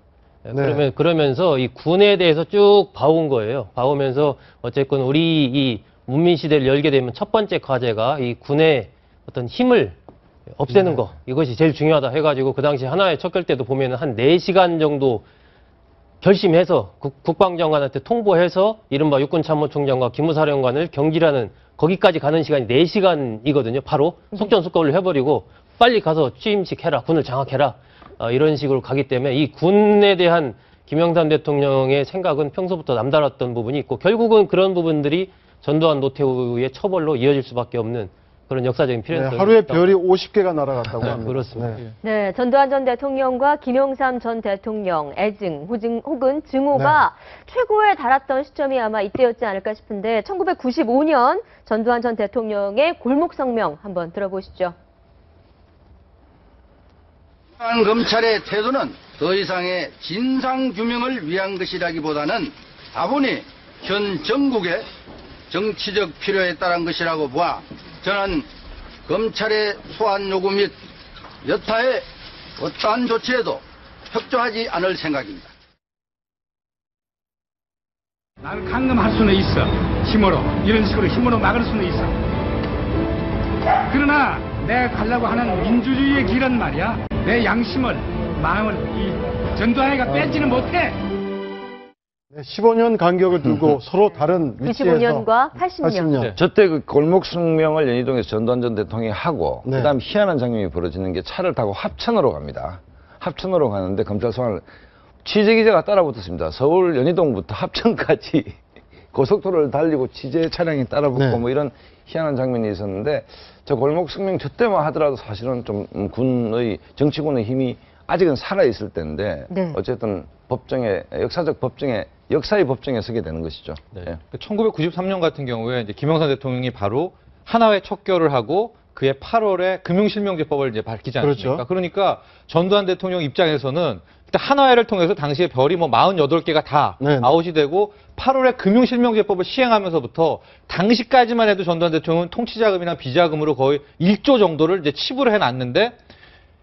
그러면서 이 군에 대해서 쭉 봐온 거예요. 봐오면서 어쨌건 우리 이 문민 시대를 열게 되면 첫 번째 과제가 이 군의 어떤 힘을 없애는 거, 이것이 제일 중요하다 해가지고 그 당시 하나의 척결 때도 보면은 한 4시간 정도 결심해서 국방장관한테 통보해서 이른바 육군참모총장과 기무사령관을 경질하는, 거기까지 가는 시간이 4시간이거든요. 바로 속전속결을 해버리고 빨리 가서 취임식 해라, 군을 장악해라, 이런 식으로 가기 때문에 이 군에 대한 김영삼 대통령의 생각은 평소부터 남달랐던 부분이 있고, 결국은 그런 부분들이 전두환 노태우의 처벌로 이어질 수밖에 없는 그런 역사적인 필연성이 하루에 별이 50개가 날아갔다고 합니다. 그렇습니다. 네, 전두환 전 대통령과 김영삼 전 대통령 애증 혹은 증오가 최고에 달았던 시점이 아마 이때였지 않을까 싶은데, 1995년 전두환 전 대통령의 골목 성명 한번 들어보시죠. 검찰의 태도는 더 이상의 진상규명을 위한 것이라기보다는 다분히 현 정국의 정치적 필요에 따른 것이라고 보아 저는 검찰의 소환 요구 및 여타의 어떠한 조치에도 협조하지 않을 생각입니다. 나를 감금할 수는 있어. 힘으로. 이런 식으로 힘으로 막을 수는 있어. 그러나 내가 가려고 하는 민주주의의 길은 말이야. 내 양심을, 마음을 이 전두환이가 뺏지는 못해. 네, 15년 간격을 두고 서로 다른 위치에서 95년과 80년. 저때 그 골목 성명을 연희동에서 전두환 전 대통령이 하고 네. 그다음 희한한 장면이 벌어지는 게 차를 타고 합천으로 갑니다. 합천으로 가는데 검찰 소환을 취재기자가 따라붙었습니다. 서울 연희동부터 합천까지 고속도로를 달리고 취재 차량이 따라붙고 네. 뭐 이런 희한한 장면이 있었는데 저 골목 성명 저 때만 하더라도 사실은 좀 정치군의 힘이 아직은 살아있을 때인데 네. 어쨌든 법정에 역사의 법정에 서게 되는 것이죠. 네. 예. 1993년 같은 경우에 이제 김영삼 대통령이 바로 하나회 척결을 하고 그해 8월에 금융실명제법을 이제 밝히지 않습니까? 그렇죠. 그러니까 전두환 대통령 입장에서는 일단 하나회를 통해서 당시에 별이 뭐 48개가 다 네. 아웃이 되고 8월에 금융실명제법을 시행하면서부터 당시까지만 해도 전두환 대통령은 통치자금이나 비자금으로 거의 1조 정도를 이제 치부를 해놨는데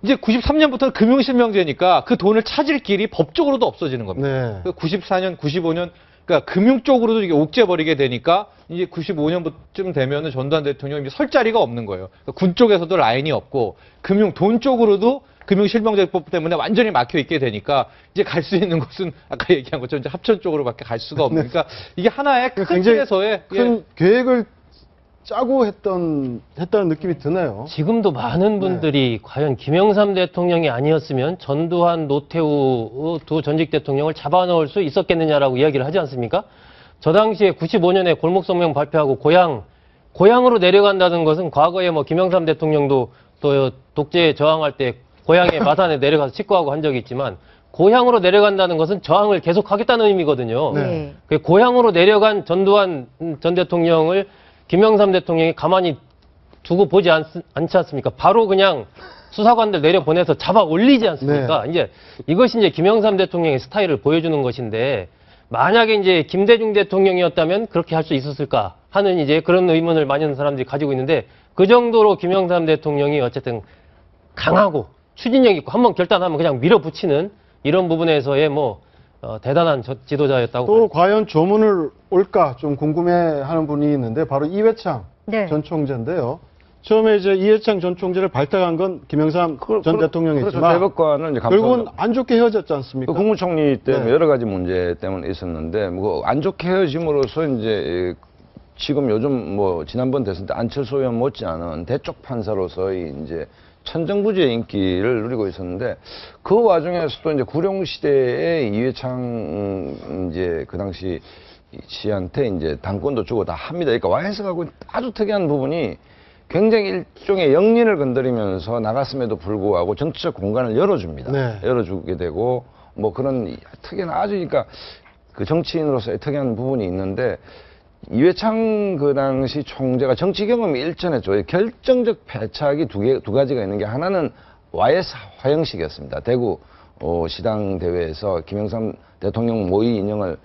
이제 93년부터는 금융실명제니까 그 돈을 찾을 길이 법적으로도 없어지는 겁니다. 네. 94년, 95년, 그러니까 금융 쪽으로도 이게 옥죄버리게 되니까 이제 95년쯤 되면은 전두환 대통령이 이제 설 자리가 없는 거예요. 그러니까 군 쪽에서도 라인이 없고 돈 쪽으로도 금융실명제법 때문에 완전히 막혀 있게 되니까 이제 갈 수 있는 곳은 아까 얘기한 것처럼 이제 합천 쪽으로밖에 갈 수가 없는. 그러니까 이게 하나의 큰 틀에서의 큰 계획을 짜고 했다는 느낌이 드네요. 지금도 많은 분들이 과연 김영삼 대통령이 아니었으면 전두환, 노태우 두 전직 대통령을 잡아넣을 수 있었겠느냐라고 이야기를 하지 않습니까? 저 당시에 95년에 골목성명 발표하고 고향으로 내려간다는 것은 과거에 뭐 김영삼 대통령도 또 독재에 저항할 때 고향의 마산에 내려가서 직구하고 한 적이 있지만 고향으로 내려간다는 것은 저항을 계속하겠다는 의미거든요. 네. 고향으로 내려간 전두환 전 대통령을 김영삼 대통령이 가만히 두고 보지 않지 않습니까? 바로 그냥 수사관들 내려보내서 잡아 올리지 않습니까? 네. 이제 이것이 이제 김영삼 대통령의 스타일을 보여주는 것인데 만약에 이제 김대중 대통령이었다면 그렇게 할 수 있었을까 하는 이제 그런 의문을 많은 사람들이 가지고 있는데 그 정도로 김영삼 대통령이 어쨌든 강하고 추진력 있고 한번 결단하면 그냥 밀어붙이는 이런 부분에서의 대단한 지도자였다고. 또 과연 조문을 올까 좀 궁금해하는 분이 있는데 바로 이회창 네. 전 총재인데요. 처음에 이제 이회창 전 총재를 발탁한 건 김영삼 전 대통령이지만 그렇죠. 대법관은 이제 결국은 안 좋게 헤어졌지 않습니까? 국무총리 때문에 네. 여러 가지 문제 때문에 있었는데 안 좋게 헤어짐으로써 이제 지금 요즘 지난번 대선 때 안철수 의원 못지않은 대쪽 판사로서의 이제 천정부지의 인기를 누리고 있었는데 그 와중에서도 이제 구룡시대에 이회창 이제 그 당시 씨한테 이제 당권도 주고 다 합니다. 그러니까 와이스하고 아주 특이한 부분이 굉장히 일종의 영린을 건드리면서 나갔음에도 불구하고 정치적 공간을 열어줍니다. 네. 열어주게 되고 그런 특이한 아주 그러니까 그 정치인으로서의 특이한 부분이 있는데 이회창 그 당시 총재가 정치 경험이 일전했죠. 결정적 패착이 두 가지가 있는 게 하나는 YS 화형식이었습니다. 대구 시당 대회에서 김영삼 대통령 모의 인형을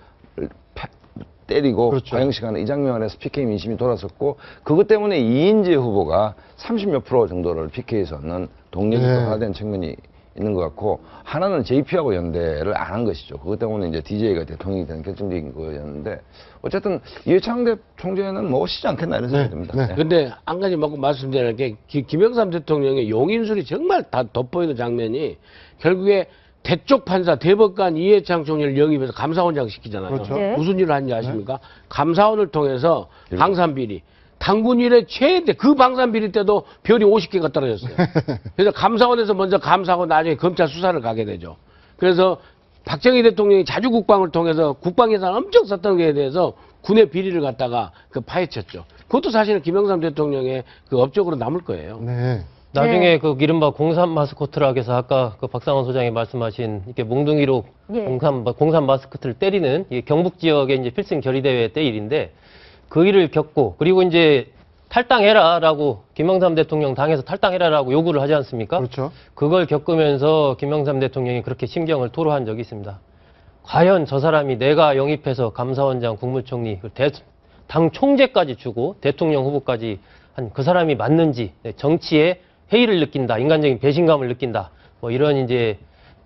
때리고 그렇죠. 화형식하는 이 장면에서 PK 민심이 돌았었고 그것 때문에 이인재 후보가 30몇 % 정도를 PK에서 얻는 동력이 네. 변화된 측면이 있는 것 같고 하나는 JP하고 연대를 안 한 것이죠. 그것 때문에 이제 DJ가 대통령이 되는 결정적인 거였는데 어쨌든 이회창 총재는 오시지 않겠나 이런 생각이 듭니다. 네. 네. 근데 한 가지 말씀드리는 게 김영삼 대통령의 용인술이 정말 다 돋보이는 장면이 결국에 대쪽 판사 대법관 이회창 총리를 영입해서 감사원장 시키잖아요. 그렇죠. 네. 무슨 일을 하는지 아십니까? 감사원을 통해서 방산비리. 당군 이래 최대 그 방산비리 때도 별이 50개가 떨어졌어요. 그래서 감사원에서 먼저 감사하고 나중에 검찰 수사를 가게 되죠. 그래서 박정희 대통령이 자주 국방을 통해서 국방 예산 엄청 썼던 거에 대해서 군의 비리를 갖다가 파헤쳤죠. 그것도 사실은 김영삼 대통령의 그 업적으로 남을 거예요. 네. 나중에 그 이른바 공산 마스코트라고 해서 아까 그 박상원 소장이 말씀하신 이렇게 몽둥이로 예. 공산 마스코트를 때리는 이게 경북 지역의 이제 필승 결의대회 때 일인데 그 일을 겪고 그리고 이제 탈당해라라고 김영삼 대통령 당에서 탈당해라라고 요구를 하지 않습니까? 그렇죠. 그걸 겪으면서 김영삼 대통령이 그렇게 심경을 토로한 적이 있습니다. 과연 저 사람이 내가 영입해서 감사원장, 국무총리, 당 총재까지 주고 대통령 후보까지 한 그 사람이 맞는지 정치에 회의를 느낀다, 인간적인 배신감을 느낀다, 뭐 이런 이제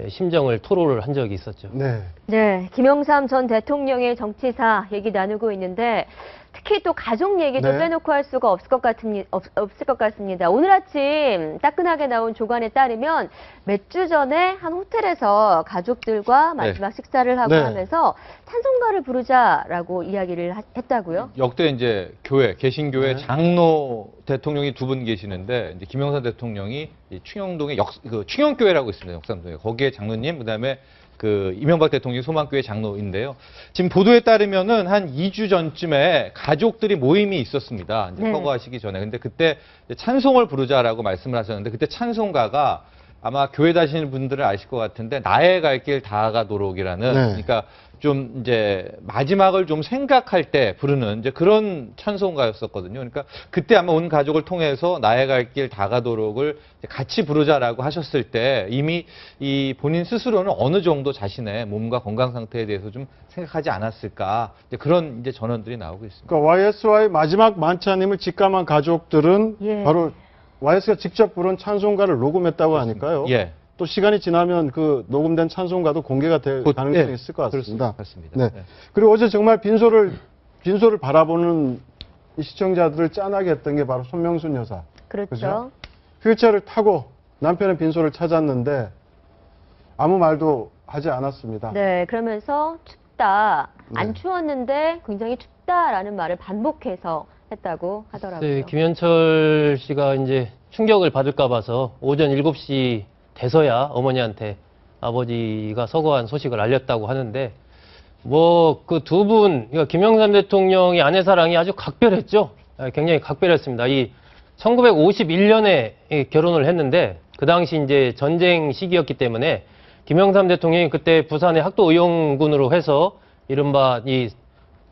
심정을 토로를 한 적이 있었죠. 네. 네, 김영삼 전 대통령의 정치사 얘기 나누고 있는데 특히 또 가족 얘기도 네. 빼놓고 할 수가 없을 것 같습니다. 오늘 아침 따끈하게 나온 조간에 따르면 몇 주 전에 한 호텔에서 가족들과 마지막 식사를 하고 네. 하면서 찬송가를 부르자라고 이야기를 했다고요? 역대 이제 교회, 개신교회 장로 대통령이 2분 계시는데, 이제 김영삼 대통령이 이 충영동에 충영교회라고 있습니다. 역삼동에. 거기에 장로님, 그다음에 그 이명박 대통령이 소망교회 장로인데요. 지금 보도에 따르면은 한 2주 전쯤에 가족들이 모임이 있었습니다. 이제 네. 서거하시기 전에. 근데 그때 이제 찬송을 부르자라고 말씀을 하셨는데, 그때 찬송가가 아마 교회 다니시는 분들은 아실 것 같은데, 나의 갈 길 다가도록이라는, 네. 그러니까 좀 이제 마지막을 좀 생각할 때 부르는 이제 그런 찬송가였었거든요. 그러니까 그때 아마 온 가족을 통해서 나의 갈 길 다가도록을 같이 부르자라고 하셨을 때 이미 이 본인 스스로는 어느 정도 자신의 몸과 건강 상태에 대해서 좀 생각하지 않았을까, 이제 그런 이제 전언들이 나오고 있습니다. 그러니까 YS와의 마지막 만찬임을 직감한 가족들은 예. 바로 YS가 직접 부른 찬송가를 녹음했다고 하니까요. 예. 또 시간이 지나면 그 녹음된 찬송가도 공개가 될 가능성이 있을 것 같습니다. 그렇습니다. 네. 네. 그리고 어제 정말 빈소를 바라보는 이 시청자들을 짠하게 했던 게 바로 손명순 여사. 그렇죠. 그죠? 휠체어를 타고 남편의 빈소를 찾았는데 아무 말도 하지 않았습니다. 네, 그러면서 춥다, 네. 안 추웠는데 굉장히 춥다라는 말을 반복해서 했다고 하더라고요. 네, 김현철 씨가 이제 충격을 받을까 봐서 오전 7시 돼서야 어머니한테 아버지가 서거한 소식을 알렸다고 하는데, 뭐 그 2분, 그러니까 김영삼 대통령의 아내 사랑이 아주 각별했죠. 굉장히 각별했습니다. 이 1951년에 결혼을 했는데 그 당시 이제 전쟁 시기였기 때문에 김영삼 대통령이 그때 부산의 학도의용군으로 해서 이른바 이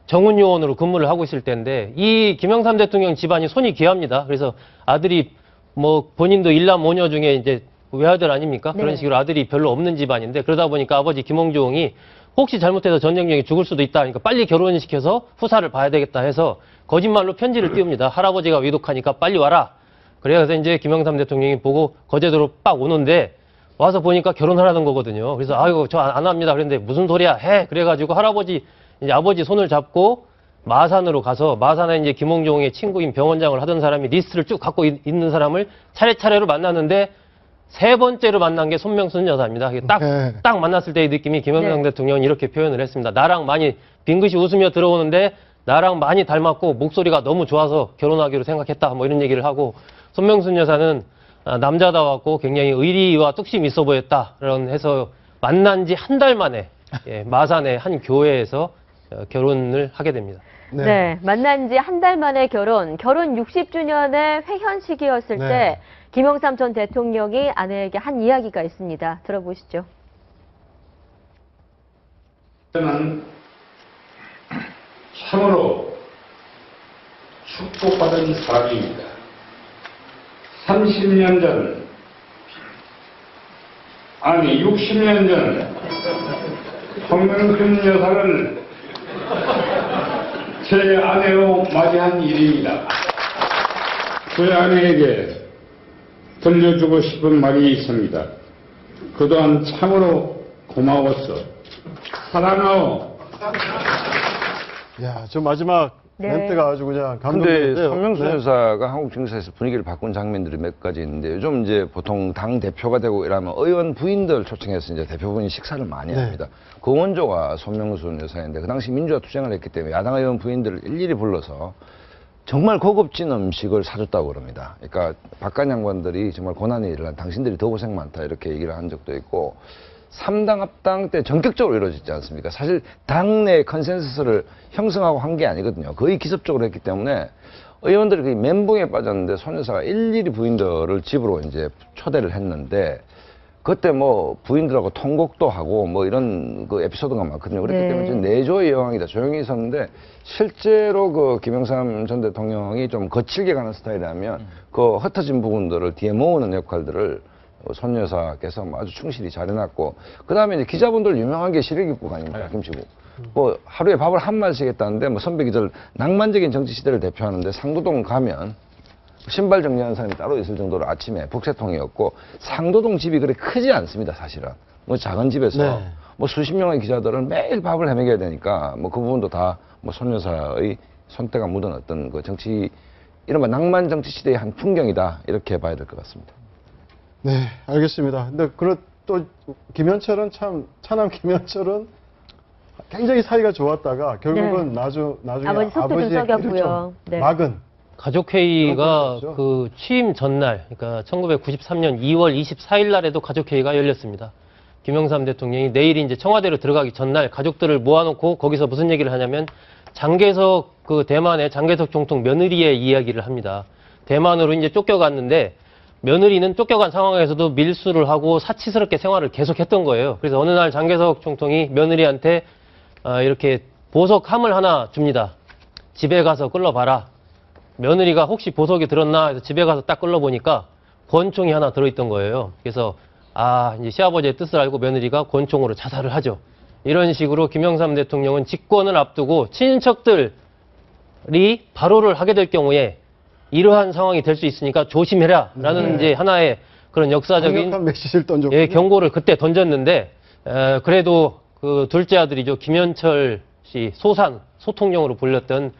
정훈요원으로 근무를 하고 있을 때인데, 이 김영삼 대통령 집안이 손이 귀합니다. 그래서 아들이 뭐 본인도 일남 모녀 중에 이제 외아들 아닙니까? 네. 그런 식으로 아들이 별로 없는 집안인데, 그러다 보니까 아버지 김홍종이 혹시 잘못해서 전쟁 중에 죽을 수도 있다, 그러니까 빨리 결혼시켜서 후사를 봐야 되겠다 해서 거짓말로 편지를 띄웁니다. 할아버지가 위독하니까 빨리 와라. 그래서 이제 김영삼 대통령이 보고 거제도로 빡 오는데, 와서 보니까 결혼하라는 거거든요. 그래서 아이고 저 안 합니다. 그런데 무슨 소리야 해. 그래가지고 할아버지 이제 아버지 손을 잡고 마산으로 가서, 마산에 이제 김홍종의 친구인 병원장을 하던 사람이 리스트를 쭉 갖고 있는 사람을 차례차례로 만났는데 3번째로 만난 게 손명순 여사입니다. 딱 만났을 때의 느낌이 김영삼 대통령이 이렇게 표현을 했습니다. 나랑 많이 빙긋이 웃으며 들어오는데 나랑 많이 닮았고 목소리가 너무 좋아서 결혼하기로 생각했다, 뭐 이런 얘기를 하고, 손명순 여사는 남자다웠고 굉장히 의리와 뚝심이 있어 보였다, 그런 해서 만난 지 한 달 만에 마산의 한 교회에서 결혼을 하게 됩니다. 네, 만난 지 한 달 만에 결혼 60주년의 회현식이었을 네. 때 김영삼 전 대통령이 아내에게 한 이야기가 있습니다. 들어보시죠. 저는 참으로 축복받은 사람입니다. 30년 전, 아니 60년 전 손명순 여사를 제 아내로 맞이한 일입니다. 그 아내에게 들려주고 싶은 말이 있습니다. 그동안 참으로 고마웠어. 사랑하오. 야, 저 마지막 멘트가 아주 그냥 감동적이었대요. 근데 손명순 여사가 한국 정치사에서 분위기를 바꾼 장면들이 몇 가지 있는데, 요즘 이제 보통 당 대표가 되고 이러면 의원 부인들 초청해서 이제 대표분이 식사를 많이 합니다. 그 원조가 손명순 여사인데, 그 당시 민주화 투쟁을 했기 때문에 야당 의원 부인들을 일일이 불러서 정말 고급진 음식을 사줬다고 그럽니다. 그러니까 박관 양반들이 정말 고난이 일어난, 당신들이 더 고생 많다, 이렇게 얘기를 한 적도 있고, 3당 합당 때 전격적으로 이루어지지 않습니까? 사실 당내 컨센서스를 형성하고 한 게 아니거든요. 거의 기습적으로 했기 때문에 의원들이 거의 멘붕에 빠졌는데, 손 여사가 일일이 부인들을 집으로 이제 초대를 했는데, 그때 뭐 부인들하고 통곡도 하고 뭐 이런 그 에피소드가 많거든요. 그렇기 때문에 내조의 여왕이다, 조용히 있었는데, 실제로 그 김영삼 전 대통령이 좀 거칠게 가는 스타일이라면 그 흩어진 부분들을 뒤에 모으는 역할들을 손 여사께서 아주 충실히 잘해놨고, 그 다음에 이제 기자분들 유명한 게 시래기국 아닙니까? 김치국. 뭐 하루에 밥을 한 마리씩 했다는데 뭐 선배 기절 낭만적인 정치 시대를 대표하는데 상도동 가면 신발 정리하는 사람이 따로 있을 정도로 아침에 북새통이었고 상도동 집이 그렇게 크지 않습니다, 사실은. 뭐 작은 집에서 네. 뭐 수십 명의 기자들은 매일 밥을 해먹여야 되니까 뭐 그 부분도 다 뭐 손 여사의 손때가 묻은 어떤 그 정치 이른바 낭만 정치 시대의 한 풍경이다 이렇게 봐야 될 것 같습니다. 네, 알겠습니다. 근데 또 김현철은 차남 김현철은 굉장히 사이가 좋았다가 결국은 나중에 아버지 속도 좀 썩였고요. 네. 막은 가족회의가 그 취임 전날, 그러니까 1993년 2월 24일 날에도 가족회의가 열렸습니다. 김영삼 대통령이 내일이 이제 청와대로 들어가기 전날 가족들을 모아놓고 거기서 무슨 얘기를 하냐면 장개석 그 대만의 장개석 총통 며느리의 이야기를 합니다. 대만으로 이제 쫓겨갔는데 며느리는 쫓겨간 상황에서도 밀수를 하고 사치스럽게 생활을 계속했던 거예요. 그래서 어느 날 장개석 총통이 며느리한테 이렇게 보석함을 하나 줍니다. 집에 가서 끌러봐라. 며느리가 혹시 보석이 들었나 해서 집에 가서 딱 끌러보니까 권총이 하나 들어있던 거예요. 그래서 이제 시아버지의 뜻을 알고 며느리가 권총으로 자살을 하죠. 이런 식으로 김영삼 대통령은 집권을 앞두고 친인척들이 발호를 하게 될 경우에 이러한 상황이 될 수 있으니까 조심해라 라는 이제 하나의 그런 역사적인 메시지를 던졌군요. 예, 경고를 그때 던졌는데 그래도 그 둘째 아들이죠. 김현철 씨 소통령으로 불렸던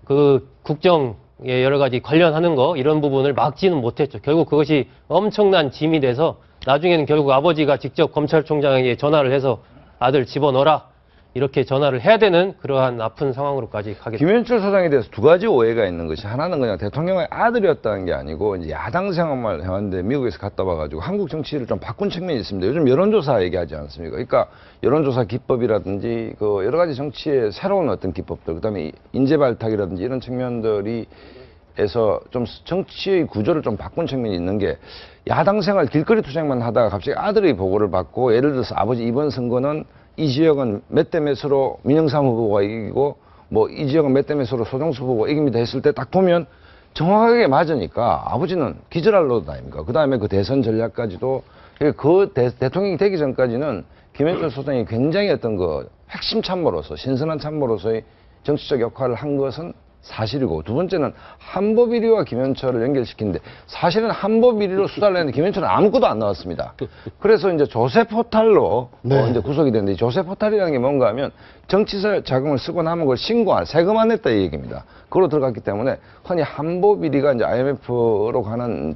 그 국정 여러 가지 관련하는 거 이런 부분을 막지는 못했죠. 결국 그것이 엄청난 짐이 돼서 나중에는 결국 아버지가 직접 검찰총장에게 전화를 해서 아들 집어넣어라 이렇게 전화를 해야 되는 그러한 아픈 상황으로까지 가게 됩니다. 김현철 소장에 대해서 두 가지 오해가 있는 것이 하나는 그냥 대통령의 아들이었다는 게 아니고 이제 야당 생활만 해왔는데 미국에서 갔다 와가지고 한국 정치를 좀 바꾼 측면이 있습니다. 요즘 여론조사 얘기하지 않습니까? 그러니까 여론조사 기법이라든지 그 여러 가지 정치의 새로운 어떤 기법들, 그다음에 인재 발탁이라든지 이런 측면들이 에서 좀 정치의 구조를 좀 바꾼 측면이 있는 게 야당 생활 길거리 투쟁만 하다가 갑자기 아들의 보고를 받고 예를 들어서 아버지 이번 선거는 이 지역은 몇 대 몇으로 민영삼 후보가 이기고 뭐 이 지역은 몇 대 몇으로 소정수 후보가 이깁니다 했을 때 딱 보면 정확하게 맞으니까 아버지는 기절할 노릇 아닙니까? 그 다음에 그 대선 전략까지도 그 대통령이 되기 전까지는 김현철 소장이 굉장히 어떤 그 핵심 참모로서 신선한 참모로서의 정치적 역할을 한 것은 사실이고 두 번째는 한보비리와 김현철을 연결시키는데 사실은 한보비리로 수사를 했는데 김현철은 아무것도 안 나왔습니다. 그래서 이제 조세 포탈로 이제 구속이 됐는데 조세 포탈이라는 게 뭔가 하면 정치사 자금을 쓰고 남은 걸 신고한 세금 안 냈다 이 얘기입니다. 그걸로 들어갔기 때문에 흔히 한보비리가 이제 IMF로 가는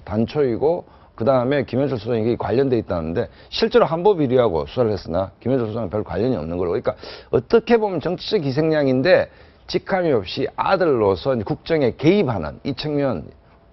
단초이고 그 다음에 김현철 소장이 관련돼 있다는데 실제로 한보비리하고 수사를 했으나 김현철 소장은 별 관련이 없는 거로 그러니까 어떻게 보면 정치적 희생양인데 직함이 없이 아들로서 국정에 개입하는 이 측면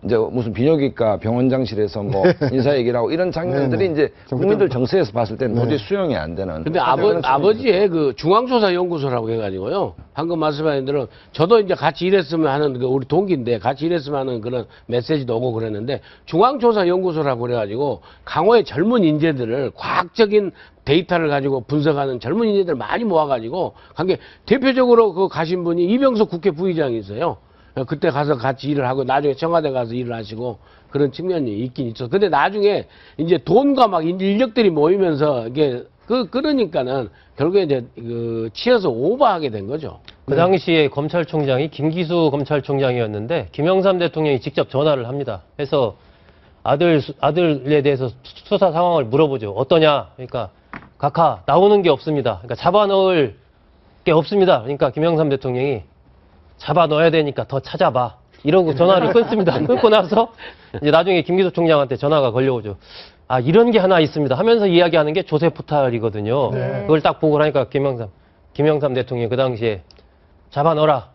이제 무슨 비뇨기과 병원장실에서 뭐 인사 얘기를 하고 이런 장면들이 이제 국민들 정서에서 봤을 때는 도저히 수용이 안 되는. 근데 아버지의 그 중앙조사연구소라고 해가지고요. 방금 말씀하신 대로 저도 이제 같이 일했으면 하는 우리 동기인데 같이 일했으면 하는 그런 메시지도 오고 그랬는데 중앙조사연구소라고 그래가지고 강호의 젊은 인재들을 과학적인 데이터를 가지고 분석하는 젊은 인재들 많이 모아가지고 간 게 대표적으로 그 가신 분이 이병석 국회 부의장이 있어요. 그때 가서 같이 일을 하고 나중에 청와대 가서 일을 하시고 그런 측면이 있긴 있어. 근데 나중에 이제 돈과 막 인력들이 모이면서 이게 그러니까는 결국에 이제 그 치여서 오버하게 된 거죠. 그 당시에 검찰총장이 김기수 검찰총장이었는데 김영삼 대통령이 직접 전화를 합니다. 그래서 아들에 대해서 수사 상황을 물어보죠. 어떠냐? 그러니까 각하 나오는 게 없습니다. 그러니까 잡아넣을 게 없습니다. 그러니까 김영삼 대통령이 잡아 넣어야 되니까 더 찾아봐. 이러고 전화를 끊습니다. 끊고 나서 이제 나중에 김기수 총장한테 전화가 걸려오죠. 이런 게 하나 있습니다. 하면서 이야기하는 게 조세 포탈이거든요. 네. 그걸 딱 보고 하니까 김영삼 대통령이 그 당시에 잡아 넣어라.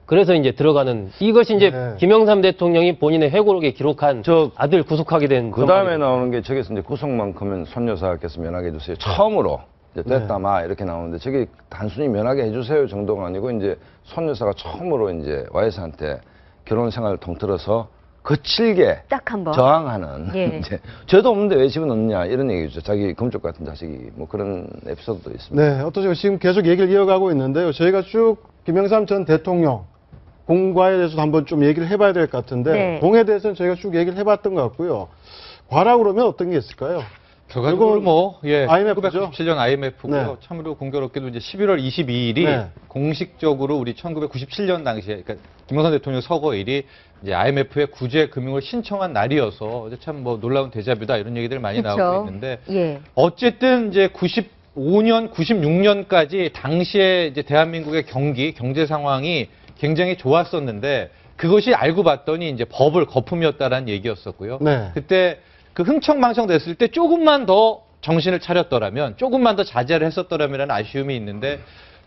그래서 이제 들어가는 이것이 이제 김영삼 대통령이 본인의 회고록에 기록한 아들 구속하게 된 그 다음에 나오는 게 저기서 이제 구속만큼은 손 여사께서 면하게 해주세요. 처음으로 이제 됐다 마 이렇게 나오는데 저게 단순히 면하게 해주세요 정도가 아니고 이제 손 여사가 처음으로 이제 와이스한테 결혼 생활을 통틀어서 거칠게 딱 한 번 저항하는 이제 죄도 없는데 왜 집어넣느냐 이런 얘기죠. 자기 금쪽 같은 자식이 뭐 그런 에피소드도 있습니다. 네, 어떠세요? 지금 계속 얘기를 이어가고 있는데요. 저희가 쭉 김영삼 전 대통령 공과에 대해서도 한번 좀 얘기를 해봐야 될 것 같은데 공에 대해서는 저희가 쭉 얘기를 해봤던 것 같고요. 과라 그러면 어떤 게 있을까요? 결과적으로 뭐, 예, IMF죠. 1997년 IMF고요. 네. 참으로 공교롭게도 이제 11월 22일이 네. 공식적으로 우리 1997년 당시에, 그러니까 김영삼 대통령 서거일이 이제 IMF의 구제 금융을 신청한 날이어서 참 뭐 놀라운 데자뷰다 이런 얘기들 많이 그쵸. 나오고 있는데 예. 어쨌든 이제 95년, 96년까지 당시에 이제 대한민국의 경제 상황이 굉장히 좋았었는데 그것이 알고 봤더니 이제 버블 거품이었다라는 얘기였었고요. 네. 그때 그 흥청망청 됐을 때 조금만 더 정신을 차렸더라면, 조금만 더 자제를 했었더라면 아쉬움이 있는데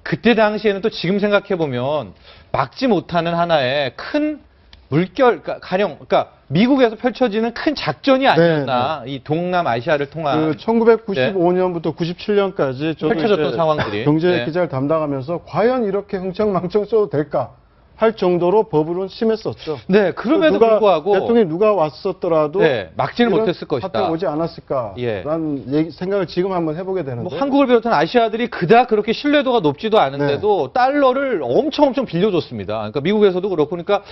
그때 당시에는 또 지금 생각해 보면 막지 못하는 하나의 큰 물결, 그러니까 미국에서 펼쳐지는 큰 작전이 아니었나. 이 동남아시아를 통한. 그 1995년부터 97년까지 저도 펼쳐졌던 이제 상황들이. 경제 네. 기자를 담당하면서 과연 이렇게 흥청망청 써도 될까 할 정도로 버블은 심했었죠. 네, 그럼에도 누가, 불구하고 대통령이 누가 왔었더라도 네, 막지는 이런 못했을 것이다. 사태가 오지 않았을까라는 생각을 지금 한번 해보게 되는데. 뭐 한국을 비롯한 아시아들이 그닥 그렇게 신뢰도가 높지도 않은데도 달러를 엄청 빌려줬습니다. 그러니까 미국에서도 그렇고, 그러니까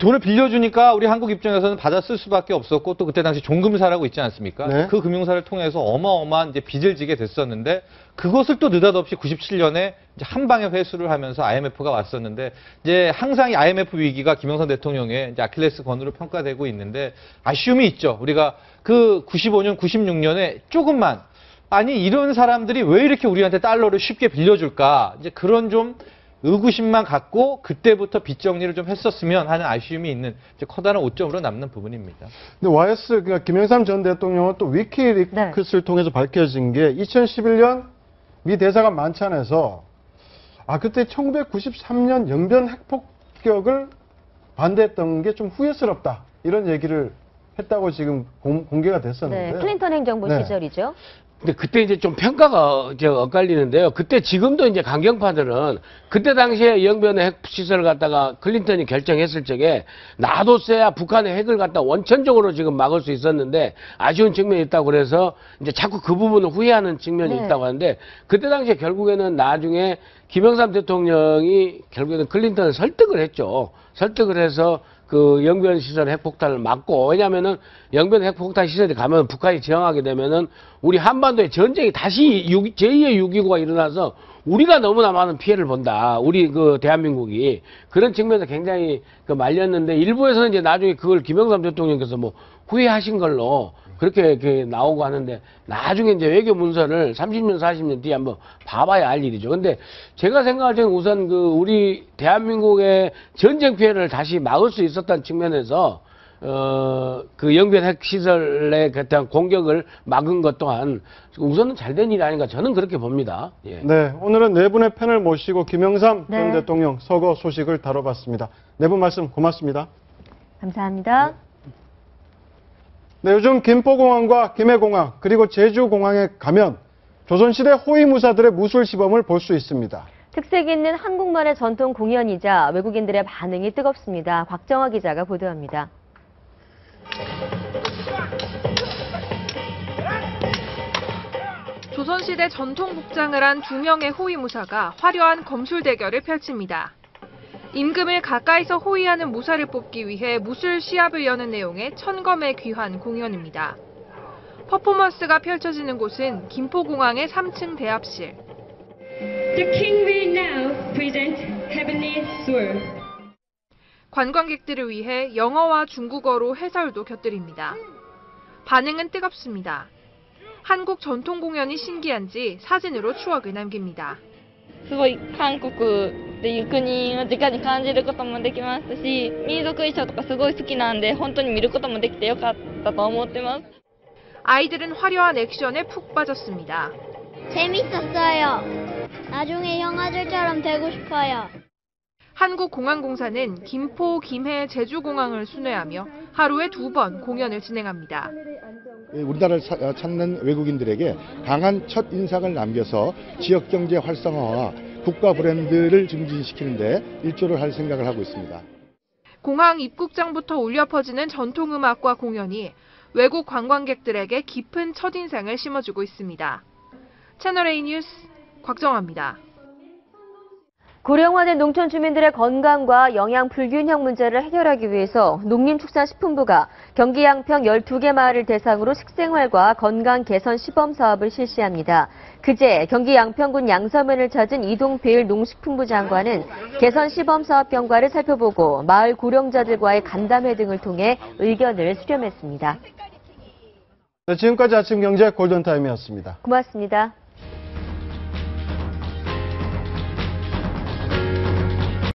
돈을 빌려주니까 우리 한국 입장에서는 받아 쓸 수밖에 없었고, 또 그때 당시 종금사라고 있지 않습니까? 네. 그 금융사를 통해서 어마어마한 이제 빚을 지게 됐었는데, 그것을 또 느닷없이 97년에 이제 한 방에 회수를 하면서 IMF가 왔었는데, 이제 항상 이 IMF 위기가 김영삼 대통령의 이제 아킬레스건으로 평가되고 있는데, 아쉬움이 있죠. 우리가 그 95년, 96년에 조금만, 아니 이런 사람들이 왜 이렇게 우리한테 달러를 쉽게 빌려줄까? 이제 그런 좀 의구심만 갖고 그때부터 빚 정리를 좀 했었으면 하는 아쉬움이 있는 이제 커다란 오점으로 남는 부분입니다. 근데 YS, 그러니까 김영삼 전 대통령은 또 위키리크스를 통해서 밝혀진 게 2011년 미 대사관 만찬에서 그때 1993년 영변 핵폭격을 반대했던 게 좀 후회스럽다. 이런 얘기를 했다고 지금 공개가 됐었는데. 네, 클린턴 행정부 네. 시절이죠. 근데 그때 이제 좀 평가가 이제 엇갈리는데요. 그때 지금도 이제 강경파들은 그때 당시에 영변의 핵 시설을 갖다가 클린턴이 결정했을 적에 놔뒀어야 북한의 핵을 갖다 원천적으로 지금 막을 수 있었는데 아쉬운 측면이 있다고 그래서 이제 자꾸 그 부분을 후회하는 측면이 네. 있다고 하는데 그때 당시에 결국에는 나중에 김영삼 대통령이 결국에는 클린턴을 설득을 했죠. 설득을 해서 그 영변 시설 핵폭탄을 막고, 왜냐면은 영변 핵폭탄 시설에 가면 북한이 저항하게 되면은 우리 한반도에 전쟁이 다시 제2의 6.29가 일어나서 우리가 너무나 많은 피해를 본다. 우리 그 대한민국이. 그런 측면에서 굉장히 그 말렸는데 일부에서는 이제 나중에 그걸 김영삼 대통령께서 뭐 후회하신 걸로 그렇게 나오고 하는데 나중에 이제 외교 문서를 30년, 40년 뒤에 한번 봐봐야 알 일이죠. 근데 제가 생각할 때는 우선 그 우리 대한민국의 전쟁 피해를 다시 막을 수 있었다는 측면에서 그 영변 핵시설의 대한 공격을 막은 것 또한 우선은 잘된 일이 아닌가 저는 그렇게 봅니다. 예. 네, 오늘은 네 분의 팬을 모시고 김영삼 전 네. 대통령 서거 소식을 다뤄봤습니다. 네 분 말씀 고맙습니다. 감사합니다. 네, 요즘 김포공항과 김해공항 그리고 제주공항에 가면 조선시대 호위무사들의 무술 시범을 볼 수 있습니다. 특색 있는 한국만의 전통 공연이자 외국인들의 반응이 뜨겁습니다. 곽정화 기자가 보도합니다. 조선시대 전통 복장을 한 두 명의 호위무사가 화려한 검술 대결을 펼칩니다. 임금을 가까이서 호위하는 무사를 뽑기 위해 무술 시합을 여는 내용의 천검의 귀환 공연입니다. 퍼포먼스가 펼쳐지는 곳은 김포공항의 3층 대합실. The king will now present Heavenly Sword. 관광객들을 위해 영어와 중국어로 해설도 곁들입니다. 반응은 뜨겁습니다. 한국 전통 공연이 신기한지 사진으로 추억을 남깁니다. すごい韓国っていう国を直に感じることもできましたし、民族衣装とかすごい好きなんで本当に見ることもできてよかったと思ってます。 아이들은 화려한 액션에 푹 빠졌습니다. 재밌었어요. 나중에 형아들처럼 되고 싶어요. 한국공항공사는 김포, 김해, 제주공항을 순회하며 하루에 2번 공연을 진행합니다. 우리나라를 찾는 외국인들에게 강한 첫 인상을 남겨서 지역 경제 활성화와 국가 브랜드를 증진시키는 데 일조를 할 생각을 하고 있습니다. 공항 입국장부터 울려 퍼지는 전통음악과 공연이 외국 관광객들에게 깊은 첫인상을 심어주고 있습니다. 채널A 뉴스 곽정화입니다. 고령화된 농촌 주민들의 건강과 영양 불균형 문제를 해결하기 위해서 농림축산식품부가 경기 양평 12개 마을을 대상으로 식생활과 건강 개선 시범 사업을 실시합니다. 그제 경기 양평군 양서면을 찾은 이동필 농식품부 장관은 개선 시범 사업 경과를 살펴보고 마을 고령자들과의 간담회 등을 통해 의견을 수렴했습니다. 네, 지금까지 아침 경제 골든타임이었습니다. 고맙습니다.